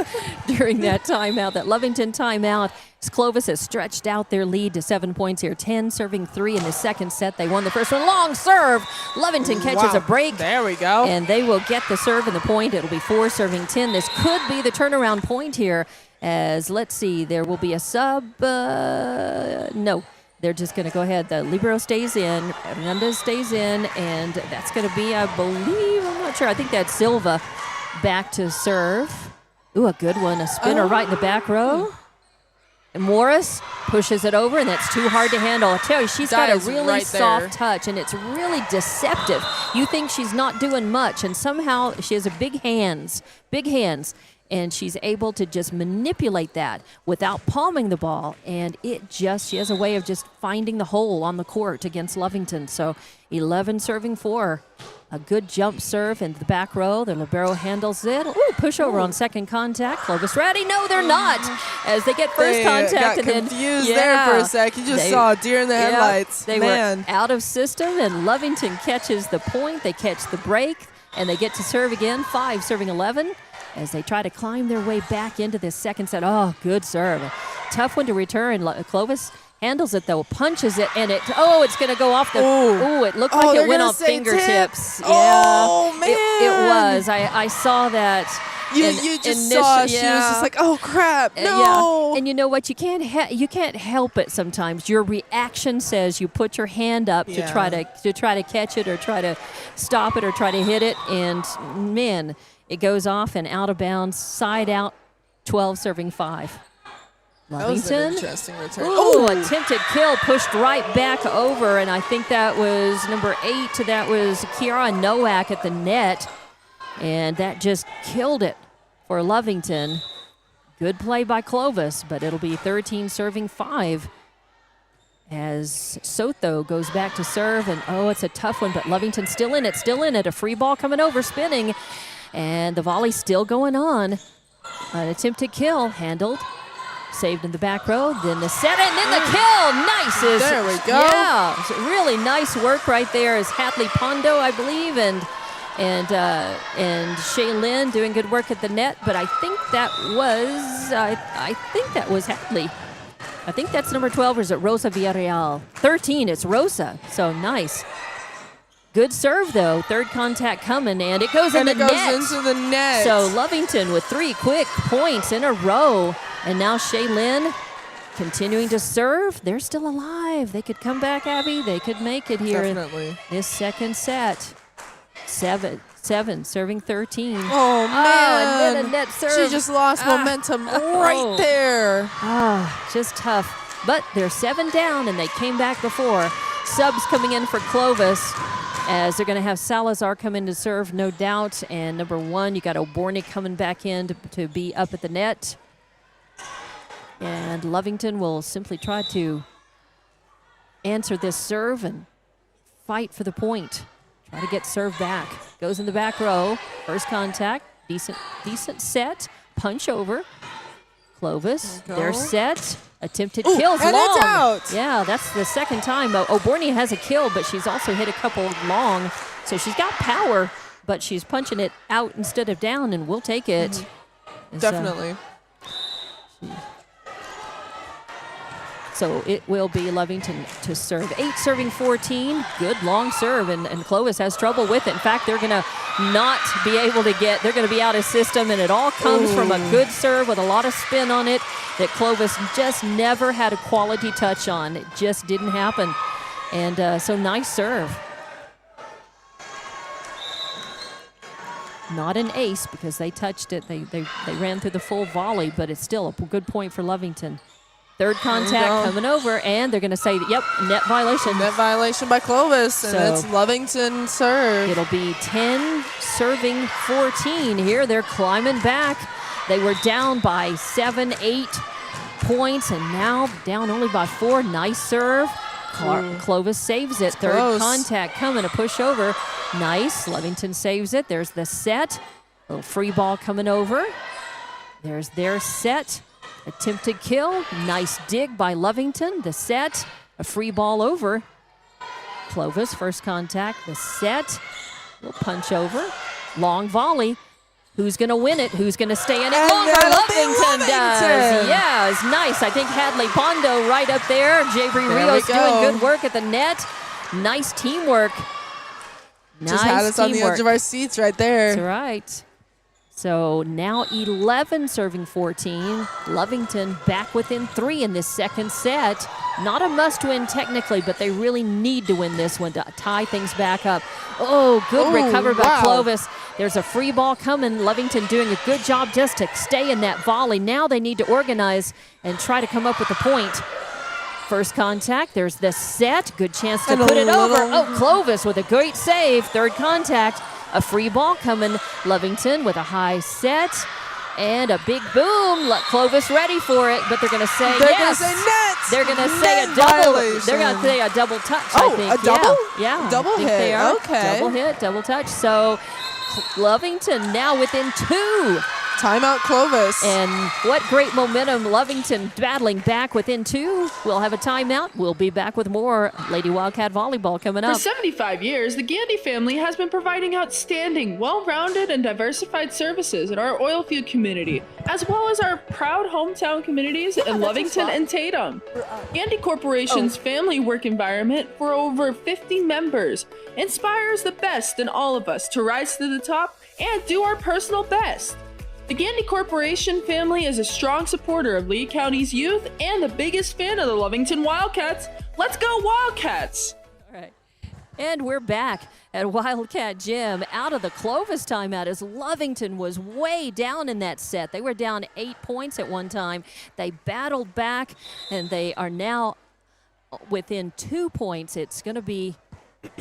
during that timeout, that Lovington timeout. As Clovis has stretched out their lead to 7 points here. 10 serving 3 in the second set. They won the first one. Long serve. Lovington catches a break.
There we go.
And they will get the serve and the point. It'll be 4 serving 10. This could be the turnaround point here. As, let's see, there will be a sub. No. They're just going to go ahead. The libero stays in. Hernandez stays in. And that's going to be, I believe, I'm not sure. I think that's Silva back to serve. Ooh, a good one. A spinner right in the back row. And Morris pushes it over, and that's too hard to handle. I tell you, she's got a really soft touch, and it's really deceptive. You think she's not doing much, and somehow she has a big hands. And she's able to just manipulate that without palming the ball. And she has a way of just finding the hole on the court against Lovington. So 11 serving 4. A good jump serve into the back row. The libero handles it. Ooh, push over on second contact. Clovis ready? No, they're not. As they get first contact.
Got confused there for a sec. You just saw a deer in the headlights.
They were out of system, and Lovington catches the point. They catch the break, and they get to serve again. 5 serving 11. As they try to climb their way back into this second set. Oh, good serve. Tough one to return. Clovis handles it, though, punches it, and it's going to go off the... Ooh, it looked like it went off fingertips.
Oh, man.
It was. I saw that.
You just saw she was just like, oh, crap, no.
And you know what? You can't help it sometimes. Your reaction says you put your hand up to try to catch it or try to stop it or try to hit it, and, man... It goes off and out of bounds, side out, 12 serving 5. Lovington.
That was an interesting return.
Ooh, attempted kill, pushed right back over, and I think that was number 8. That was Kiara Nowak at the net, and that just killed it for Lovington. Good play by Clovis, but it'll be 13 serving 5. As Soto goes back to serve, and it's a tough one, but Lovington's still in it. A free ball coming over, spinning. And the volley still going on. An attempted kill, handled, saved in the back row. Then the set, and then the kill. Nice.
There we go.
Yeah, really nice work right there. Is Hadley Pondo, I believe, and Shaylin doing good work at the net. But I think that was Hadley. I think that's number 12, or is it Rosa Villarreal? 13, it's Rosa. So nice. Good serve, though. Third contact coming, and it goes in the net.
And it goes into the net.
So Lovington with 3 quick points in a row. And now Shaylin continuing to serve. They're still alive. They could come back, Abby. They could make it here
Definitely.
in this second set. 7 serving 13.
Oh, man.
And then a net serve.
She just lost momentum right there.
Just tough. But they're 7 down, and they came back before. Subs coming in for Clovis, as they're going to have Salazar come in to serve, no doubt. And number 1, you got Oborny coming back in to be up at the net. And Lovington will simply try to answer this serve and fight for the point. Try to get serve back. Goes in the back row. First contact. Decent set. Punch over. Clovis. They're set. Attempted kills
and
long.
It's out.
Yeah, that's the second time. Oborny has a kill, but she's also hit a couple long. So she's got power, but she's punching it out instead of down, and we'll take it.
Definitely.
So it will be Lovington to serve. 8 serving 14. Good long serve, and Clovis has trouble with it. In fact, they're going to not be able to get, they're going to be out of system, and it all comes from a good serve with a lot of spin on it that Clovis just never had a quality touch on. It just didn't happen. And so nice serve. Not an ace because they touched it. They ran through the full volley, but it's still a good point for Lovington. Third contact coming over, and they're going to say, yep, net violation.
Net violation by Clovis, and
So
it's Lovington serve.
It'll be 10 serving 14 here. They're climbing back. They were down by 7, 8 points, and now down only by 4. Nice serve. Clovis saves it. Third
close.
contact coming, a push over. Nice. Lovington saves it. There's the set. Little free ball coming over. There's their set. Attempted kill. Nice dig by Lovington. The set. A free ball over. Clovis, first contact. The set. Little punch over. Long volley. Who's going to win it? Who's going to stay in it
And
longer?
that'll be
Lovington does.
Lovington.
Yeah, it's nice. I think Hadley Pondo right up there. Jabri Rios doing good work at the net. Nice teamwork.
Just had us on the edge of our seats right there.
That's right. So now 11 serving 14. Lovington back within 3 in this second set. Not a must-win technically, but they really need to win this one to tie things back up. Oh, good recover by Clovis. There's a free ball coming. Lovington doing a good job just to stay in that volley. Now they need to organize and try to come up with a point. First contact, there's the set. Good chance to put it over. Oh, Clovis with a great save. Third contact, a free ball coming. Lovington with a high set. And a big boom. Clovis ready for it, but they're going to say yes. They're going to say a double. They're going to say a double touch, I think.
A double?
Yeah.
Double hit.
They are.
Okay.
Double hit, double touch. So Lovington now within 2.
Timeout Clovis.
And what great momentum. Lovington battling back within 2. We'll have a timeout. We'll be back with more Lady Wildcat Volleyball coming up.
For 75 years, the Gandy family has been providing outstanding, well-rounded, and diversified services in our oil field community, as well as our proud hometown communities in Lovington and Tatum. Gandy Corporation's family work environment for over 50 members inspires the best in all of us to rise to the top and do our personal best. The Gandy Corporation family is a strong supporter of Lee County's youth and the biggest fan of the Lovington Wildcats. Let's go Wildcats!
All right. And we're back at Wildcat Gym out of the Clovis timeout as Lovington was way down in that set. They were down 8 points at one time. They battled back, and they are now within 2 points. It's going to be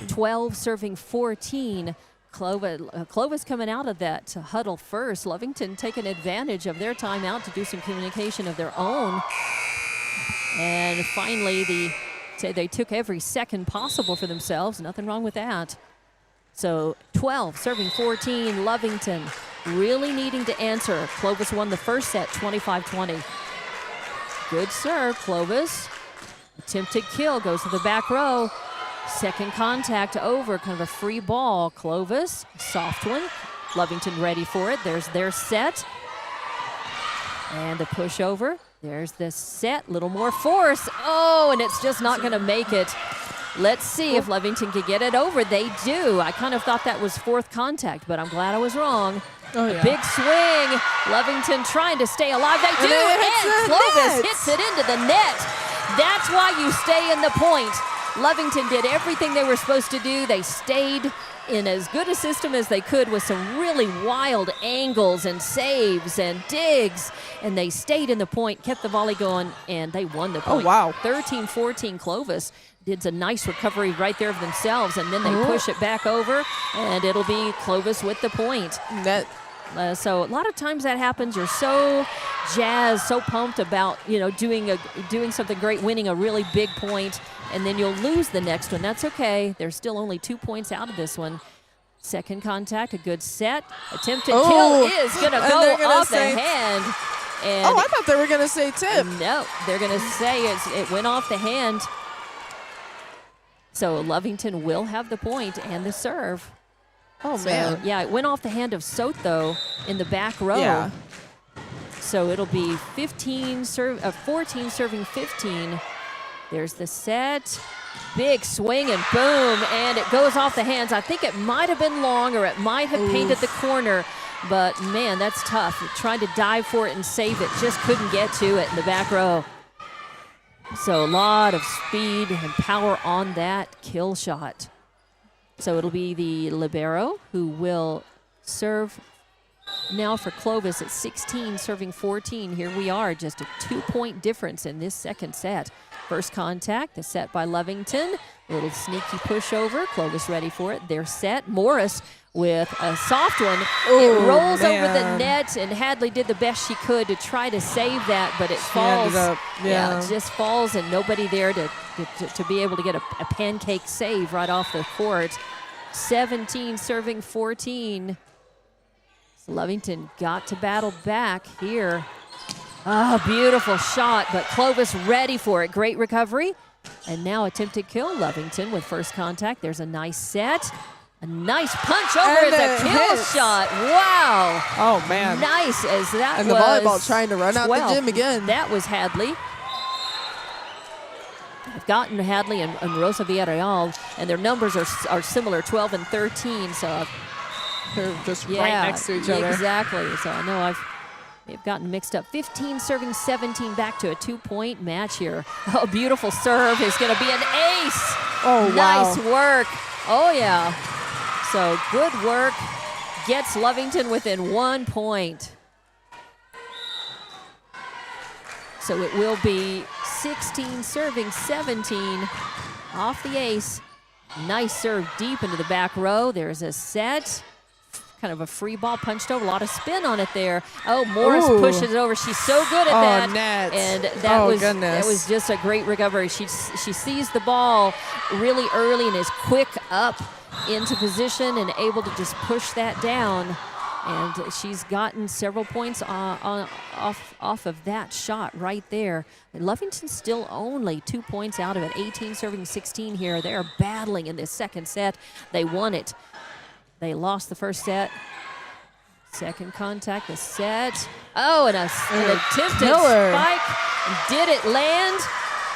12 serving 14. Clovis coming out of that huddle first. Lovington taking advantage of their timeout to do some communication of their own. And finally, they took every second possible for themselves. Nothing wrong with that. So 12 serving 14. Lovington really needing to answer. Clovis won the first set 25-20. Good serve, Clovis. Attempted kill, goes to the back row. Second contact over, kind of a free ball. Clovis, soft one. Lovington ready for it. There's their set. And the push over. There's the set, little more force. Oh, and it's just not going to make it. Let's see if Lovington can get it over. They do. I kind of thought that was fourth contact, but I'm glad I was wrong.
Oh, yeah.
Big swing. Lovington trying to stay alive. They do. And Clovis hits it into the net. That's why you stay in the point. Lovington did everything they were supposed to do. They stayed in as good a system as they could with some really wild angles and saves and digs. And they stayed in the point, kept the volley going, and they won the point.
Oh, wow.
13-14 Clovis did a nice recovery right there of themselves, and then they push it back over, and it'll be Clovis with the point.
Net.
So a lot of times that happens. You're so jazzed, so pumped about doing something great, winning a really big point, and then you'll lose the next one. That's okay. There's still only 2 points out of this one. Second contact, a good set. Attempted kill is going to go off the hand. And
I thought they were going to say tip.
No, they're going to say it went off the hand. So Lovington will have the point and the serve.
Oh, man.
Yeah, it went off the hand of Soto in the back row.
Yeah.
So it'll be 14 serving 15. There's the set. Big swing and boom, and it goes off the hands. I think it might have been long, or it might have painted the corner, but man, that's tough. Trying to dive for it and save it, just couldn't get to it in the back row. So a lot of speed and power on that kill shot. So it'll be the libero who will serve now for Clovis at 16, serving 14. Here we are, just a 2-point difference in this second set. First contact, the set by Lovington. Little sneaky pushover. Clovis ready for it. They're set. Morris with a soft one. It rolls over the net, and Hadley did the best she could to try to save that, but it falls. It just falls, and nobody there to be able to get a pancake save right off the court. 17 serving 14. So Lovington got to battle back here. Oh, beautiful shot, but Clovis ready for it. Great recovery. And now attempted kill. Lovington with first contact. There's a nice set. A nice punch over as a kill shot. Wow.
Oh, man.
Nice as that
and
was.
And the volleyball trying to run
12.
out the gym again.
That was Hadley. I've gotten Hadley and Rosa Villarreal, and their numbers are similar, 12 and 13. So
they're just right next to each other.
Exactly. So I know they've gotten mixed up. 15 serving 17, back to a 2-point match here. Oh, beautiful serve is going to be an ace.
Oh, wow.
Nice work. Oh, yeah. So good work. Gets Lovington within 1 point. So it will be 16 serving 17 off the ace. Nice serve deep into the back row. There's a set. Kind of a free ball punched over. A lot of spin on it there. Oh, Morris pushes it over. She's so good at that.
Net.
And that was just a great recovery. She sees the ball really early and is quick up into position and able to just push that down. And she's gotten several points off of that shot right there. And Lovington's still only 2 points out of it. 18 serving 16 here. They're battling in this second set. They won it. They lost the first set. Second contact, the set. Oh, and an attempted spike. Did it land?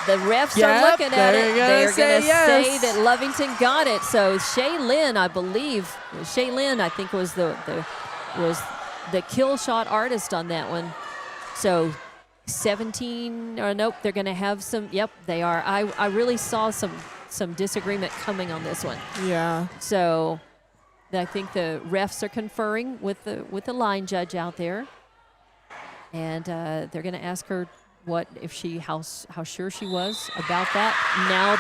The refs are looking at it. They're going to say that Lovington got it. So Shaylin, I believe, I think was the kill shot artist on that one. So 17, or nope, they're going to have some. Yep, they are. I really saw some disagreement coming on this one.
Yeah.
So I think the refs are conferring with the line judge out there, and they're going to ask her how sure she was about that. Now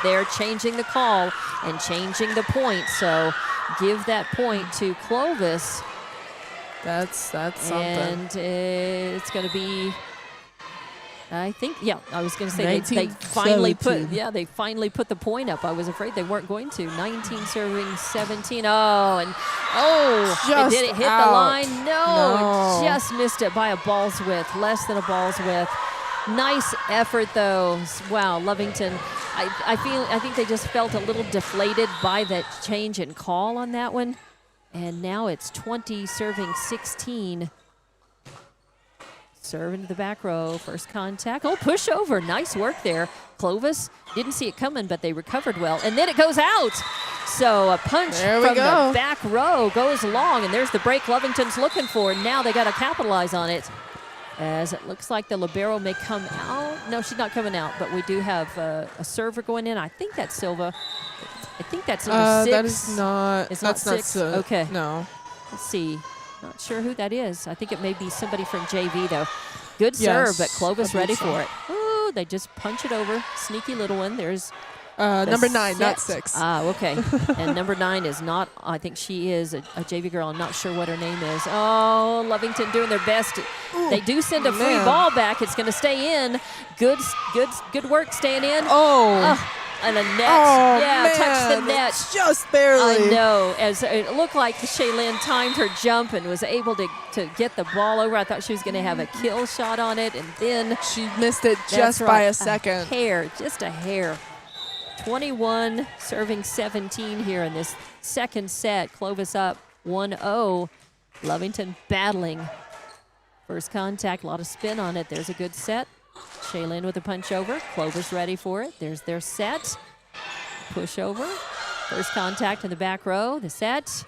they're changing the call and changing the point. So give that point to Clovis.
That's something.
And it's going to be, I think, I was going to say they finally put the point up. I was afraid they weren't going to. 19 serving 17. Did it hit the line? No, it just missed it by a ball's width, less than a ball's width. Nice effort though. Wow, Lovington. I think they just felt a little deflated by that change in call on that one. And now it's 20 serving 16. Serve into the back row. First contact. Oh, push over. Nice work there. Clovis didn't see it coming, but they recovered well. And then it goes out. So a punch from the back row goes long, and there's the break Lovington's looking for. Now they got to capitalize on it, as it looks like the libero may come out. No, she's not coming out, but we do have a server going in. I think that's Silva. I think that's number 6.
That is not.
It's not 6. Okay.
No.
Let's see. Not sure who that is. I think it may be somebody from JV, though. Good serve, but Clovis ready for it. Ooh, they just punch it over. Sneaky little one. There's
number 9, not 6.
Ah, okay. And number 9 is not, I think she is a JV girl. I'm not sure what her name is. Oh, Lovington doing their best. They do send a free ball back. It's going to stay in. Good work staying in. And a net. Touched the net.
Just barely.
I know. As it looked like Shaylin timed her jump and was able to get the ball over. I thought she was going to have a kill shot on it, and then
she missed it just by a second.
Just a hair. 21 serving 17 here in this second set. Clovis up 1-0. Lovington battling. First contact, a lot of spin on it. There's a good set. Shaylin with a punch over. Clovis ready for it. There's their set. Push over. First contact in the back row. The set.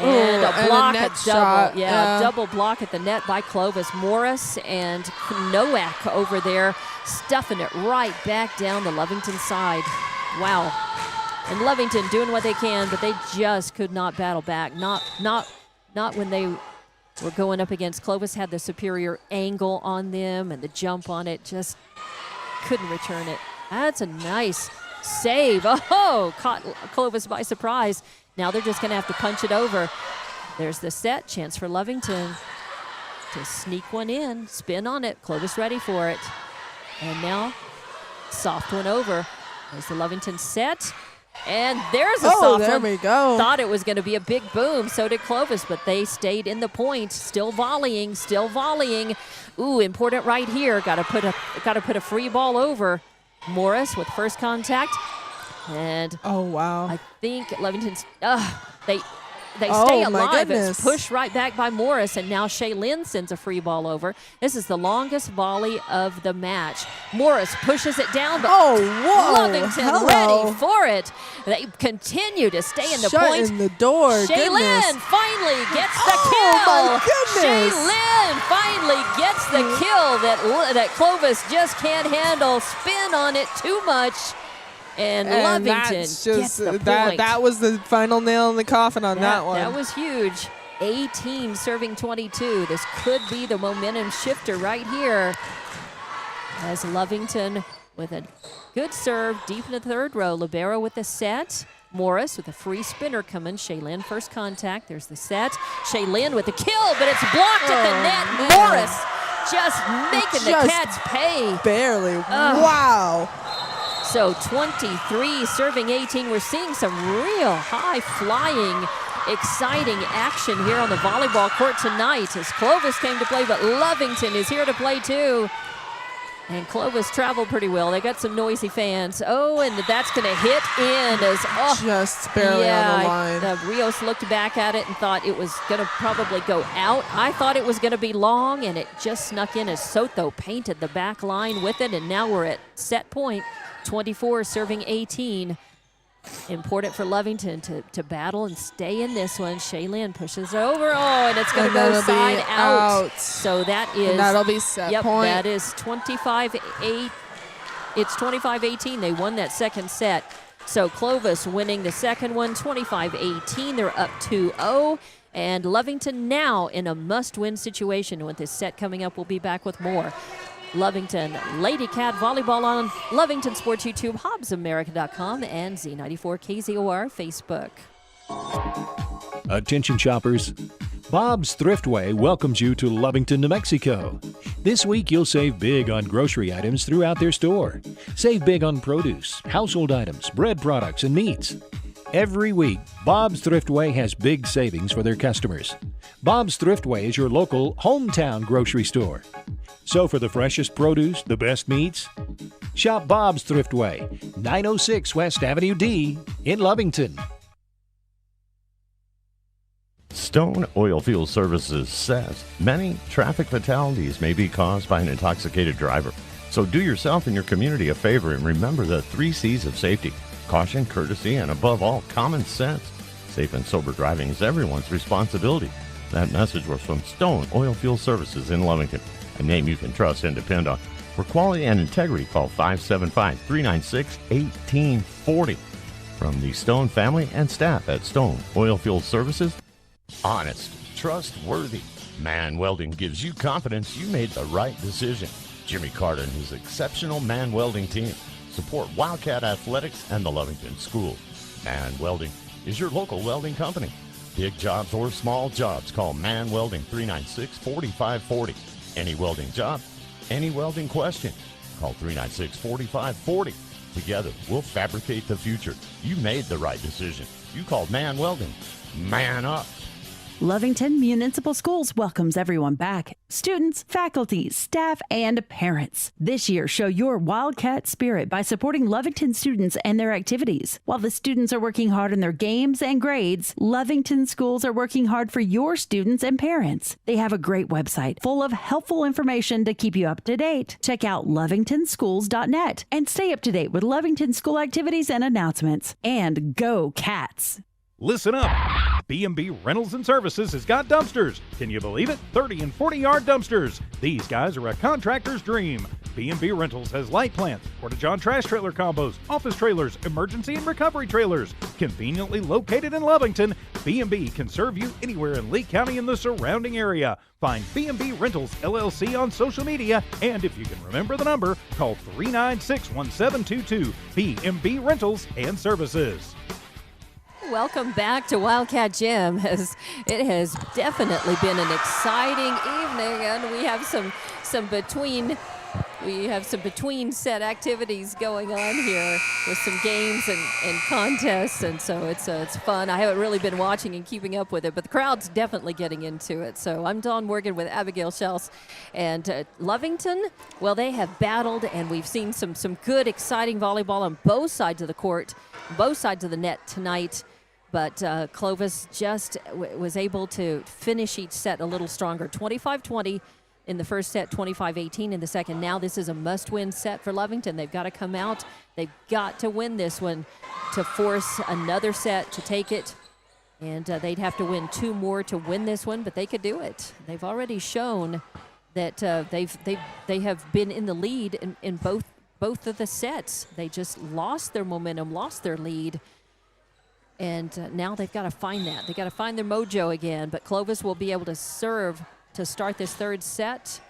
And a block,
and a net
double.
shot.
Yeah, double block at the net by Clovis. Morris and Nowak over there stuffing it right back down the Lovington side. Wow. And Lovington doing what they can, but they just could not battle back. Not when they were going up against Clovis, had the superior angle on them and the jump on it, just couldn't return it. That's a nice save. Oh, caught Clovis by surprise. Now they're just going to have to punch it over. There's the set. Chance for Lovington to sneak one in. Spin on it. Clovis ready for it. And now, soft one over. There's the Lovington set. And there's a soft one.
There we go.
Thought it was going to be a big boom. So did Clovis, but they stayed in the point. Still volleying. Still volleying. Ooh, important right here. Got to put a free ball over. Morris with first contact. And
oh, wow.
I think Lovington's, they stay alive. It's pushed right back by Morris, and now Shaylin sends a free ball over. This is the longest volley of the match. Morris pushes it down, but Lovington ready for it. They continue to stay in the point.
Shutting the door.
Shaylin finally gets the kill.
Oh, my goodness.
Shaylin finally gets the kill that Clovis just can't handle. Spin on it too much. And Lovington gets the point.
That was the final nail in the coffin on that one.
That was huge. 18 serving 22. This could be the momentum shifter right here. As Lovington with a good serve deep in the third row. Libero with the set. Morris with a free spinner coming. Shaylin first contact. There's the set. Shaylin with the kill, but it's blocked at the net.
Man.
Morris just making the Cats pay.
Barely. Wow.
So 23 serving 18. We're seeing some real high-flying, exciting action here on the volleyball court tonight as Clovis came to play, but Lovington is here to play too. And Clovis traveled pretty well. They got some noisy fans. Oh, and that's going to hit in as
just barely on the line.
Rios looked back at it and thought it was going to probably go out. I thought it was going to be long, and it just snuck in as Soto painted the back line with it, and now we're at set point. 24 serving 18. Important for Lovington to battle and stay in this one. Shaylin pushes over. Oh, and it's going to go side out. So that is.
And that'll be set point.
That is 25-8. It's 25-18. They won that second set. So Clovis winning the second one, 25-18. They're up 2-0. And Lovington now in a must-win situation with this set coming up. We'll be back with more. Lovington Lady Cat Volleyball on Lovington Sports YouTube, HobbsAmerica.com, and Z94KZOR Facebook.
Attention shoppers. Bob's Thriftway welcomes you to Lovington, New Mexico. This week you'll save big on grocery items throughout their store. Save big on produce, household items, bread products, and meats. Every week, Bob's Thriftway has big savings for their customers. Bob's Thriftway is your local hometown grocery store. So for the freshest produce, the best meats, shop Bob's Thriftway, 906 West Avenue D in Lovington.
Stone Oilfield Services says many traffic fatalities may be caused by an intoxicated driver. So do yourself and your community a favor and remember the 3 C's of safety: caution, courtesy, and above all, common sense. Safe and sober driving is everyone's responsibility. That message was from Stone Oilfield Services in Lovington, a name you can trust and depend on. For quality and integrity, call 575-396-1840. From the Stone family and staff at Stone Oilfield Services, honest, trustworthy. Man Welding gives you confidence you made the right decision. Jimmy Carter and his exceptional Man Welding team support Wildcat Athletics and the Lovington School. Man Welding is your local welding company. Big jobs or small jobs, call Man Welding 396-4540. Any welding job, any welding question, call 396-4540. Together, we'll fabricate the future. You made the right decision. You called Man Welding. Man up.
Lovington Municipal Schools welcomes everyone back. Students, faculty, staff, and parents. This year, show your Wildcat spirit by supporting Lovington students and their activities. While the students are working hard on their games and grades, Lovington schools are working hard for your students and parents. They have a great website full of helpful information to keep you up to date. Check out lovingtonschools.net and stay up to date with Lovington school activities and announcements. And go Cats!
Listen up. B&B Rentals and Services has got dumpsters. Can you believe it? 30 and 40-yard dumpsters. These guys are a contractor's dream. B&B Rentals has light plants, porta-john trash trailer combos, office trailers, emergency and recovery trailers. Conveniently located in Lovington, B&B can serve you anywhere in Lee County and the surrounding area. Find B&B Rentals LLC on social media, and if you can remember the number, call 396-1722. B&B Rentals and Services.
Welcome back to Wildcat Gym. It has definitely been an exciting evening, and we have some between set activities going on here with some games and contests, and so it's fun. I haven't really been watching and keeping up with it, but the crowd's definitely getting into it. So I'm Dawn Morgan with Abigail Schels, and Lovington, well, they have battled, and we've seen some good, exciting volleyball on both sides of the court, both sides of the net tonight. But Clovis just was able to finish each set a little stronger. 25-20 in the first set, 25-18 in the second. Now this is a must-win set for Lovington. They've got to come out. They've got to win this one to force another set to take it. And they'd have to win 2 more to win this one, but they could do it. They've already shown that they have been in the lead in both of the sets. They just lost their momentum, lost their lead. And now they've got to find that. They've got to find their mojo again. But Clovis will be able to serve to start this third set.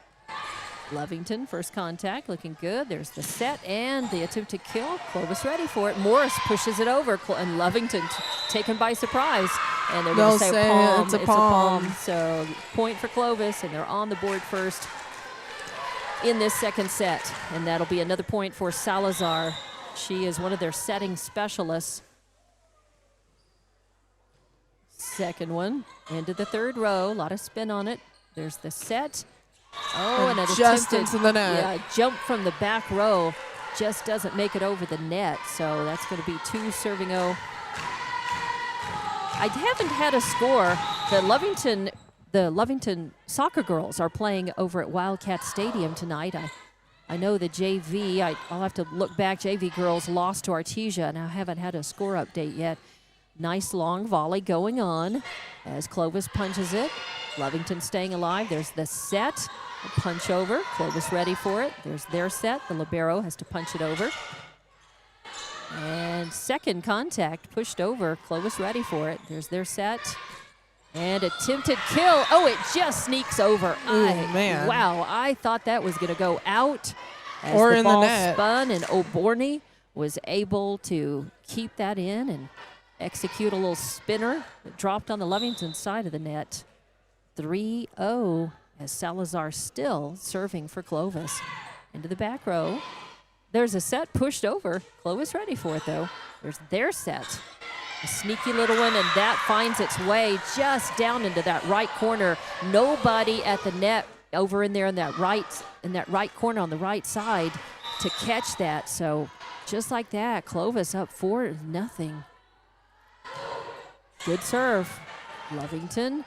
Lovington, first contact, looking good. There's the set and the attempt to kill. Clovis ready for it. Morris pushes it over, and Lovington taken by surprise. And they're going to say palm.
It's a palm.
So point for Clovis, and they're on the board first in this second set. And that'll be another point for Salazar. She is one of their setting specialists. Second one into the third row. A lot of spin on it. There's the set. Oh, and
just into the net.
Yeah, jump from the back row. Just doesn't make it over the net. So that's going to be 2 serving O. I haven't had a score. The Lovington soccer girls are playing over at Wildcat Stadium tonight. I know the JV. I'll have to look back. JV girls lost to Artesia, and I haven't had a score update yet. Nice long volley going on as Clovis punches it. Lovington staying alive. There's the set. A punch over. Clovis ready for it. There's their set. The libero has to punch it over. And second contact pushed over. Clovis ready for it. There's their set. And attempted kill. Oh, it just sneaks over.
Man.
Wow, I thought that was going to go out. As
or
the
in
ball
the net.
spun, and O'Borney was able to keep that in and execute a little spinner that dropped on the Lovington side of the net. 3-0 as Salazar still serving for Clovis. Into the back row. There's a set pushed over. Clovis ready for it, though. There's their set. A sneaky little one, and that finds its way just down into that right corner. Nobody at the net over in there in that right corner on the right side to catch that. So just like that, Clovis up 4-0. Good serve. Lovington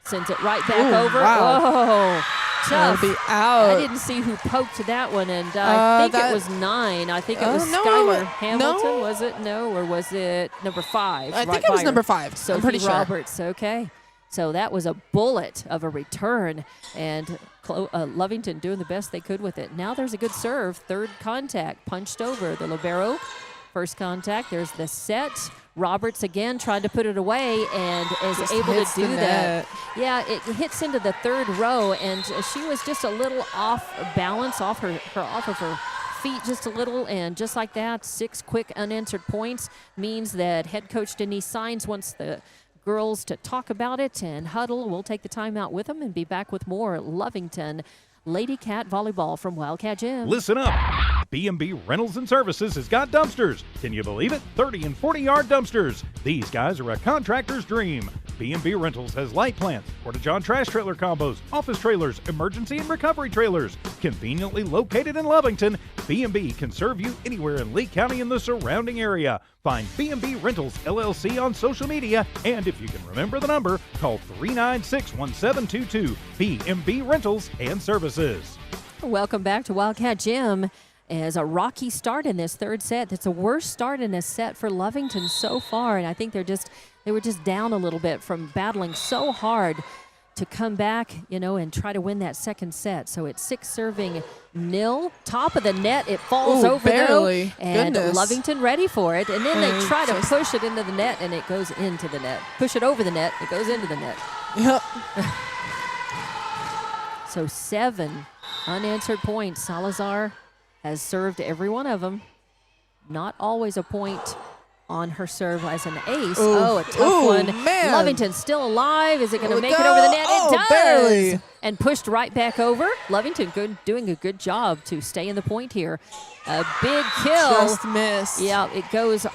sends it right back over.
Wow.
Oh, tough.
Be out.
I didn't see who poked that one, and I think it was 9. I think it was Skylar Hamilton. Was it? No, or was it number 5?
I think it was number 5.
Sophie
I'm pretty
Roberts. Sure. Okay. So that was a bullet of a return, and Lovington doing the best they could with it. Now there's a good serve. Third contact, punched over the libero. First contact, there's the set. Roberts again trying to put it away and is
just
able to do
Net.
that. Yeah, it hits into the third row, and she was just a little off balance, off of her feet just a little, and just like that, 6 quick unanswered points means that head coach Denise Signs wants the girls to talk about it and huddle. We'll take the timeout with them and be back with more Lovington Lady Cat Volleyball from Wildcat Gym.
Listen up. B&B Rentals and Services has got dumpsters. Can you believe it? 30 and 40-yard dumpsters. These guys are a contractor's dream. B&B Rentals has light plants, porta-john trash trailer combos, office trailers, emergency and recovery trailers. Conveniently located in Lovington, B&B can serve you anywhere in Lee County and the surrounding area. Find B&B Rentals LLC on social media, and if you can remember the number, call 396-1722. B&B Rentals and Services.
Welcome back to Wildcat Gym. As a rocky start in this third set. That's the worst start in this set for Lovington so far, and I think they were just down a little bit from battling so hard to come back, and try to win that second set. So it's 6-0. Top of the net, it falls over
barely.
Though, and
Goodness.
Lovington ready for it, and then they try to push it into the net, and it goes into the net. Push it over the net, it goes into the net.
Yep.
So 7 unanswered points. Salazar has served every one of them. Not always a point on her serve as an ace. A tough one.
Man.
Lovington still alive. Is it going to make it over the net? It does.
Barely.
And pushed right back over. Lovington doing a good job to stay in the point here. A big kill.
Just missed.
Yeah, it goes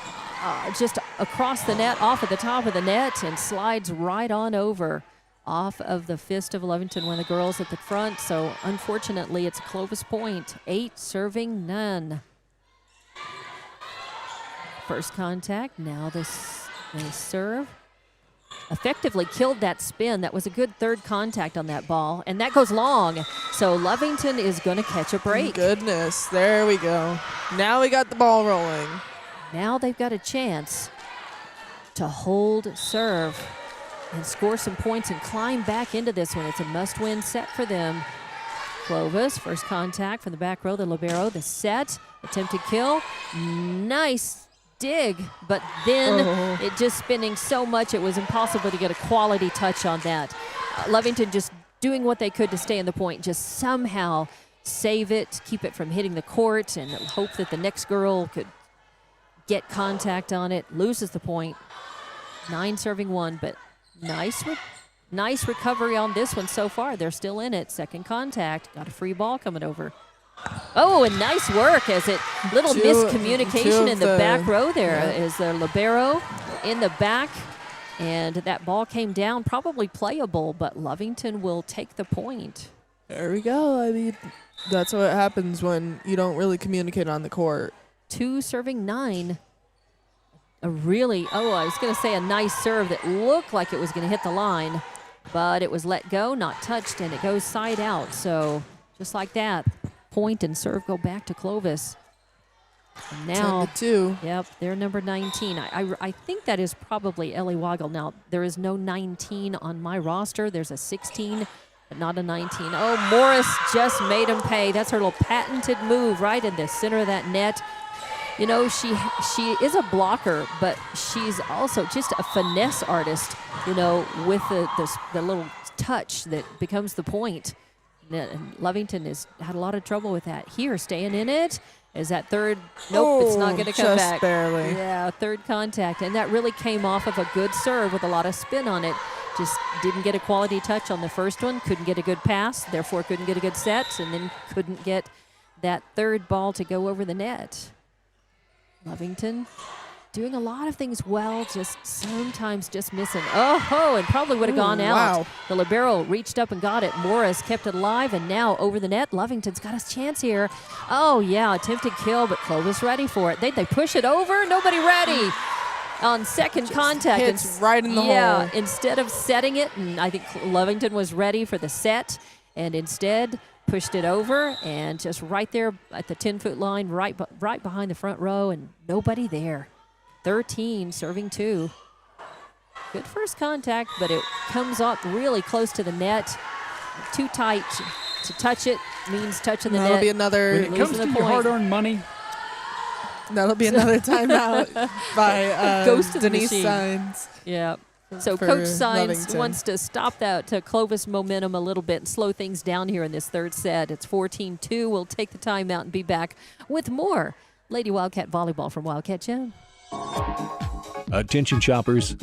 just across the net, off of the top of the net, and slides right on over. Off of the fist of Lovington, one of the girls at the front. So unfortunately, it's a Clovis point. 8-9. First contact. Now they serve. Effectively killed that spin. That was a good third contact on that ball, and that goes long. So Lovington is going to catch a break.
Goodness, there we go. Now we got the ball rolling.
Now they've got a chance to hold serve and score some points and climb back into this one. It's a must-win set for them. Clovis, first contact from the back row, the libero, the set, attempted kill. Nice dig, but then it just spinning so much it was impossible to get a quality touch on that. Lovington just doing what they could to stay in the point, just somehow save it, keep it from hitting the court, and hope that the next girl could get contact on it. Loses the point. 9-1, but nice recovery on this one so far. They're still in it. Second contact. Got a free ball coming over. Oh, and nice work as it little miscommunication in the back row there is their libero in the back, and that ball came down, probably playable, but Lovington will take the point.
There we go. I mean, that's what happens when you don't really communicate on the court.
2-9. I was going to say a nice serve that looked like it was going to hit the line, but it was let go, not touched, and it goes side out. So just like that, point and serve go back to Clovis. And now,
10-2.
Yep, they're number 19. I think that is probably Ellie Waggle. Now, there is no 19 on my roster. There's a 16, but not a 19. Oh, Morris just made him pay. That's her little patented move right in the center of that net. She is a blocker, but she's also just a finesse artist, with the little touch that becomes the point. And Lovington has had a lot of trouble with that. Here, staying in it, is that third. Nope, it's not going to come back.
Just barely.
Yeah, third contact. And that really came off of a good serve with a lot of spin on it. Just didn't get a quality touch on the first one, couldn't get a good pass, therefore couldn't get a good set, and then couldn't get that third ball to go over the net. Lovington doing a lot of things well, just sometimes just missing. And probably would have gone out.
Wow.
The libero reached up and got it. Morris kept it alive, and now over the net. Lovington's got a chance here. Oh, yeah, attempted kill, but Clovis ready for it. They push it over. Nobody ready. On second contact.
Hits right in the hole.
Yeah, instead of setting it, and I think Lovington was ready for the set, and instead pushed it over, and just right there at the 10-foot line, right behind the front row, and nobody there. 13-2. Good first contact, but it comes up really close to the net. Too tight to touch it means touching the net.
That'll be another.
When it comes to your hard-earned money,
That'll be another timeout by
Goes to the
Denise
machine.
Signs.
Yeah. So
For
Coach Signs
Lovington.
wants to stop that Clovis momentum a little bit and slow things down here in this third set. It's 14-2. We'll take the timeout and be back with more Lady Wildcat Volleyball from Wildcat Gym.
Attention shoppers.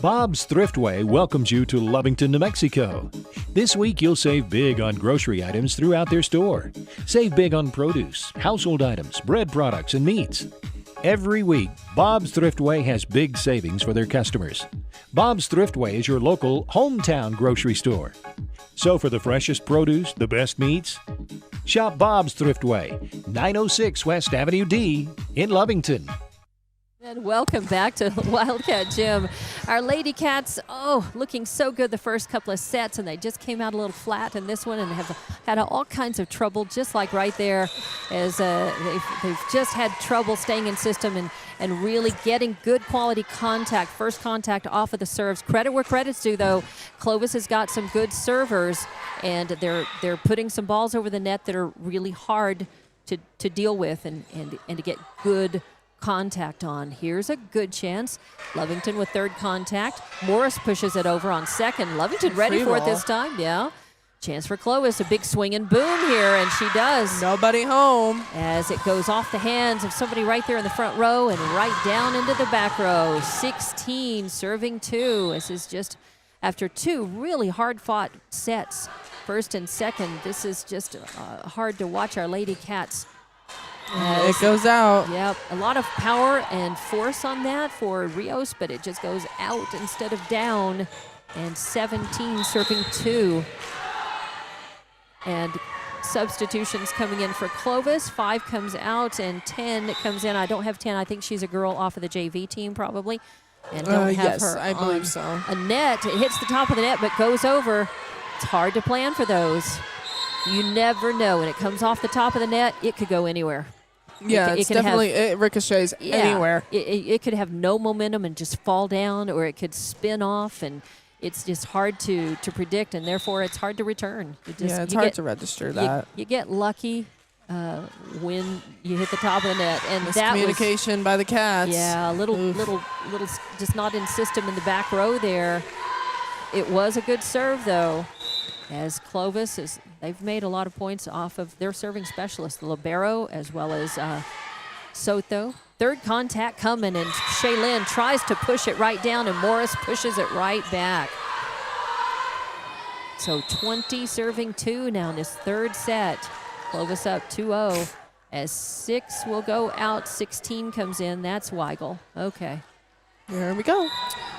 Bob's Thriftway welcomes you to Lovington, New Mexico. This week you'll save big on grocery items throughout their store. Save big on produce, household items, bread products, and meats. Every week, Bob's Thriftway has big savings for their customers. Bob's Thriftway is your local hometown grocery store. So for the freshest produce, the best meats, shop Bob's Thriftway, 906 West Avenue D in Lovington.
And welcome back to Wildcat Gym. Our Lady Cats, looking so good the first couple of sets, and they just came out a little flat in this one and have had all kinds of trouble, just like right there, as they've just had trouble staying in system and really getting good quality contact, first contact off of the serves. Credit where credit's due, though. Clovis has got some good servers, and they're putting some balls over the net that are really hard to deal with and to get good contact on. Here's a good chance. Lovington with third contact. Morris pushes it over on second. Lovington ready for it this time. Yeah. Chance for Clovis. A big swing and boom here, and she does.
Nobody home.
As it goes off the hands of somebody right there in the front row and right down into the back row. 16 serving 2. This is just after 2 really hard-fought sets, first and second. This is just hard to watch our Lady Cats.
It goes out.
Yep, a lot of power and force on that for Rios, but it just goes out instead of down. And 17 serving 2. And substitutions coming in for Clovis. 5 comes out and 10 comes in. I don't have 10. I think she's a girl off of the JV team probably. And don't have
yes,
her
I believe so.
A net. It hits the top of the net but goes over. It's hard to plan for those. You never know. When it comes off the top of the net, it could go anywhere.
Yeah, it ricochets anywhere.
It could have no momentum and just fall down, or it could spin off, and it's just hard to predict, and therefore it's hard to return.
It's hard to register that.
You get lucky when you hit the top of the net, and that
communication by the Cats.
Yeah, a little, just not in system in the back row there. It was a good serve though. As Clovis they've made a lot of points off of their serving specialists, the libero as well as Soto. Third contact coming, and Shaylin tries to push it right down, and Morris pushes it right back. So 20 serving 2 now in this third set. Clovis up 2-0. As 6 will go out, 16 comes in. That's Weigel. Okay.
There we go.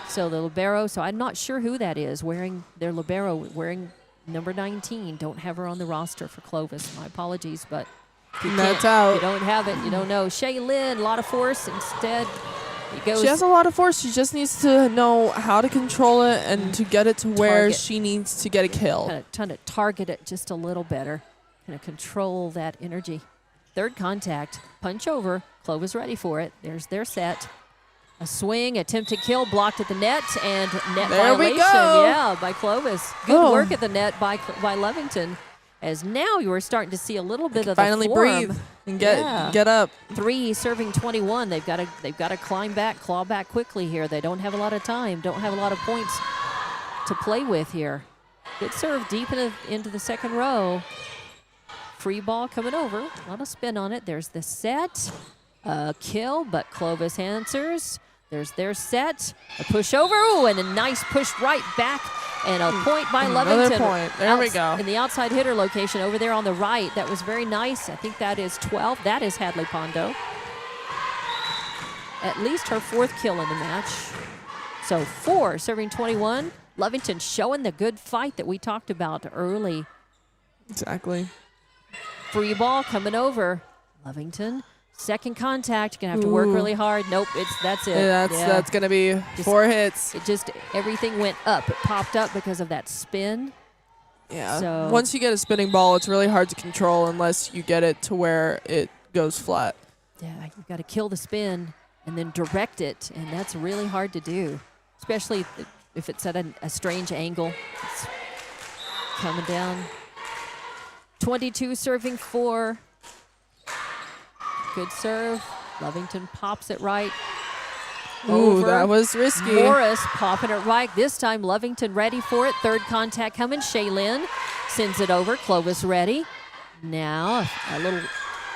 So the libero, so I'm not sure who that is wearing their libero, wearing number 19. Don't have her on the roster for Clovis. My apologies, but
that's out.
You don't have it. You don't know. Shaylin, a lot of force. Instead, it goes.
She has a lot of force. She just needs to know how to control it and to get it to where she needs to get a kill.
Trying to target it just a little better. Kind of control that energy. Third contact. Punch over. Clovis ready for it. There's their set. A swing, attempted kill, blocked at the net, and net
there
violation.
We go.
Yeah, by Clovis. Good work at the net by Lovington. As now you are starting to see a little bit of
finally
the form.
Breathe and get up.
3 serving 21. They've got to climb back, claw back quickly here. They don't have a lot of time. Don't have a lot of points to play with here. Good serve deep into the second row. Free ball coming over. A lot of spin on it. There's the set. Kill, but Clovis answers. There's their set. A push over. Ooh, and a nice push right back. And a point by Lovington.
Another point. There we go.
In the outside hitter location over there on the right. That was very nice. I think that is 12. That is Hadley Pondo. At least her 4th kill in the match. So 4 serving 21. Lovington showing the good fight that we talked about early.
Exactly.
Free ball coming over. Lovington. Second contact, gonna have to work really hard. Nope, that's it.
Yeah, that's gonna be 4 hits.
It just everything went up. It popped up because of that spin.
Yeah.
So
once you get a spinning ball, it's really hard to control unless you get it to where it goes flat.
Yeah, you've got to kill the spin and then direct it, and that's really hard to do, especially if it's at a strange angle. It's coming down. 22 serving 4. Good serve. Lovington pops it right.
Ooh,
over.
that was risky.
Morris popping it right. This time Lovington ready for it. Third contact coming. Shaylin sends it over. Clovis ready. Now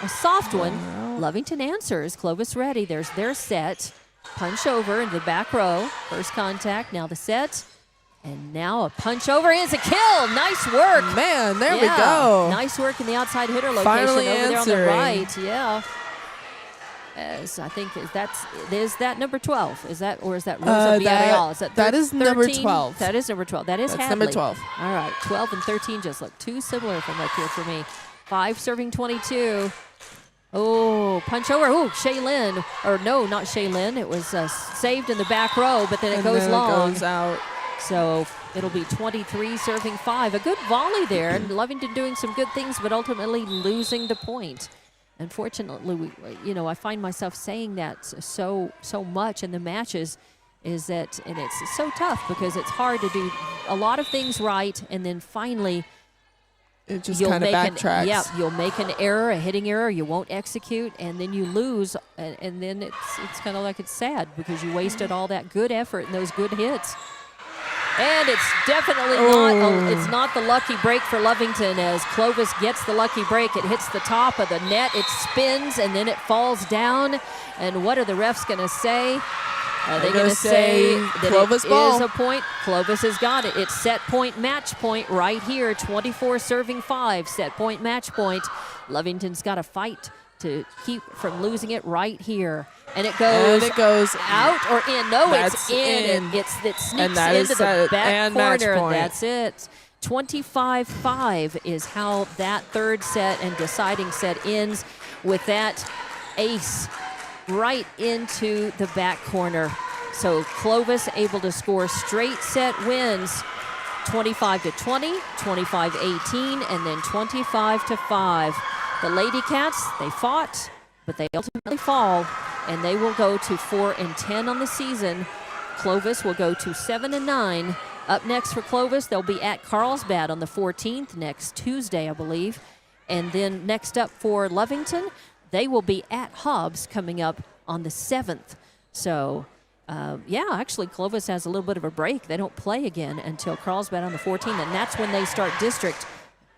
a soft one. Lovington answers. Clovis ready. There's their set. Punch over into the back row. First contact. Now the set. And now a punch over is a kill. Nice work.
Man, there we go.
Nice work in the outside hitter location
Finally
over
answering.
there on the right. Yeah. as I think is that number 12? Is that Rosa Villarreal? Is
that is
13?
number 12.
That is number 12. That is
That's
Hadley.
number 12.
All right, 12 and 13 just look too similar from up here for me. 5 serving 22. Oh, punch over. Oh, Shaylin. Or no, not Shaylin. It was saved in the back row, but then it goes long.
It goes out.
So it'll be 23 serving 5. A good volley there, and Lovington doing some good things, but ultimately losing the point. Unfortunately, I find myself saying that so much in the matches, is that, and it's so tough because it's hard to do a lot of things right, and then finally
it just kind of backtracks.
You'll make an error, a hitting error, you won't execute, and then you lose, and then it's kind of like it's sad because you wasted all that good effort and those good hits. And it's definitely not the lucky break for Lovington as Clovis gets the lucky break. It hits the top of the net, it spins, and then it falls down. And what are the refs going to say? Are they going to say that
Clovis
it
ball
is a point? Clovis has got it. It's set point, match point right here. 24 serving 5, set point, match point. Lovington's got to fight to keep from losing it right here. And it goes out or in. No, it's in. It sneaks into the back corner. That's it. 25-5 is how that third set and deciding set ends, with that ace right into the back corner. So Clovis able to score straight set wins, 25-20, 25-18, and then 25-5. The Lady Cats, they fought, but they ultimately fall, and they will go to 4-10 on the season. Clovis will go to 7-9. Up next for Clovis, they'll be at Carlsbad on the 14th, next Tuesday, I believe. And then next up for Lovington, they will be at Hobbs coming up on the 7th. So, actually Clovis has a little bit of a break. They don't play again until Carlsbad on the 14th, and that's when they start district.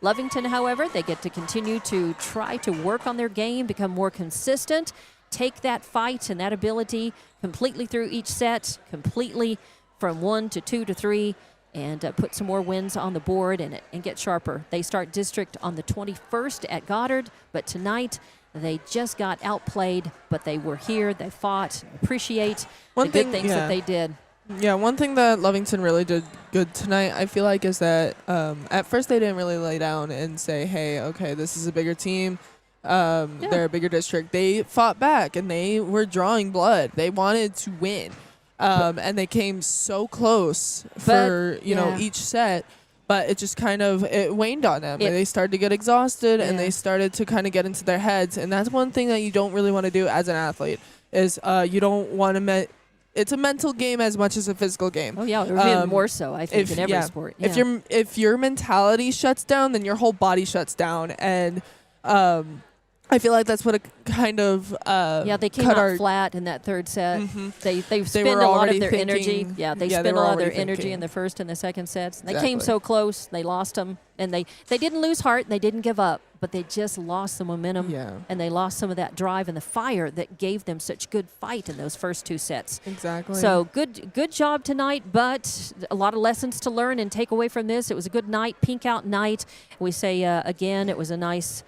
Lovington, however, they get to continue to try to work on their game, become more consistent, take that fight and that ability completely through each set, completely from 1 to 2 to 3, and put some more wins on the board and get sharper. They start district on the 21st at Goddard, but tonight they just got outplayed, but they were here, they fought, appreciate the good things that they did.
Yeah, one thing that Lovington really did good tonight, I feel like, is that at first they didn't really lay down and say, hey, okay, this is a bigger team. They're a bigger district. They fought back, and they were drawing blood. They wanted to win. And they came so close for, each set. But it just it waned on them. They started to get exhausted, and they started to kind of get into their heads. And that's one thing that you don't really want to do as an athlete, is you don't want to it's a mental game as much as a physical game.
Oh yeah, even more so, I think, in every sport. Yeah.
If your mentality shuts down, then your whole body shuts down, and I feel like that's what it kind of
they came out flat in that third set. Mm-hmm. They spent a lot of their energy. Yeah, they spent a lot of their energy in the first and the second sets. They came so close, they lost them, and they didn't lose heart, and they didn't give up, but they just lost the momentum, and they lost some of that drive and the fire that gave them such good fight in those first two sets.
Exactly.
So good job tonight, but a lot of lessons to learn and take away from this. It was a good night, pink out night. We say again, it was a nice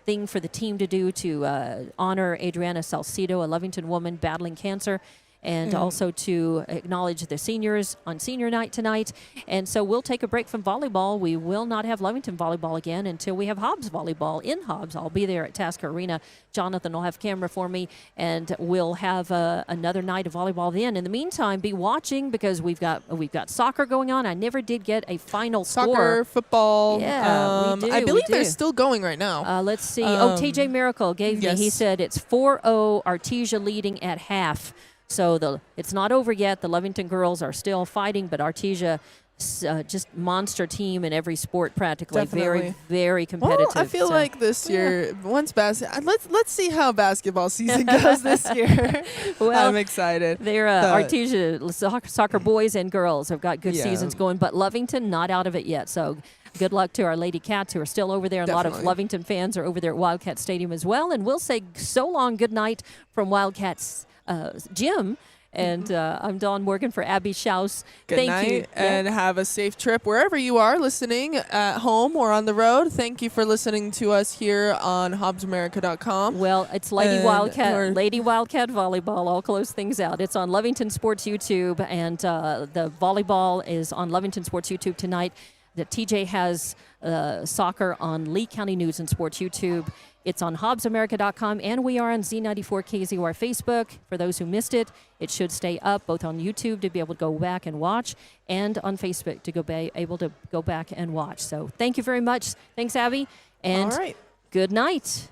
thing for the team to do to honor Adriana Salcido, a Lovington woman battling cancer, and also to acknowledge the seniors on senior night tonight. And so we'll take a break from volleyball. We will not have Lovington volleyball again until we have Hobbs volleyball in Hobbs. I'll be there at Tasker Arena. Jonathan will have camera for me, and we'll have another night of volleyball then. In the meantime, be watching, because we've got soccer going on. I never did get a final score.
Soccer, football.
Yeah, we do,
I believe they're still going right now.
Let's see. TJ Miracle gave me. He said it's 4-0, Artesia leading at half. So it's not over yet. The Lovington girls are still fighting, but Artesia, just monster team in every sport practically.
Definitely.
Very, very competitive.
Well, I feel like this year, once let's see how basketball season goes this year.
Well,
I'm excited.
They're Artesia soccer boys and girls have got good seasons going, but Lovington not out of it yet. So good luck to our Lady Cats, who are still over there.
Definitely.
A lot of Lovington fans are over there at Wildcat Stadium as well. And we'll say so long, good night from Wildcats gym, And I'm Dawn Morgan for Abby Schaus.
Good night, and have a safe trip wherever you are listening, at home or on the road. Thank you for listening to us here on HobbsAmerica.com.
Well, it's Lady Wildcat Volleyball. I'll close things out. It's on Lovington Sports YouTube, and the volleyball is on Lovington Sports YouTube tonight. The TJ has soccer on Lee County News and Sports YouTube. It's on HobbsAmerica.com, and we are on Z94KZOR Facebook. For those who missed it, it should stay up both on YouTube to be able to go back and watch, and on Facebook to be able to go back and watch. So thank you very much. Thanks, Abby. And
all right.
Good night.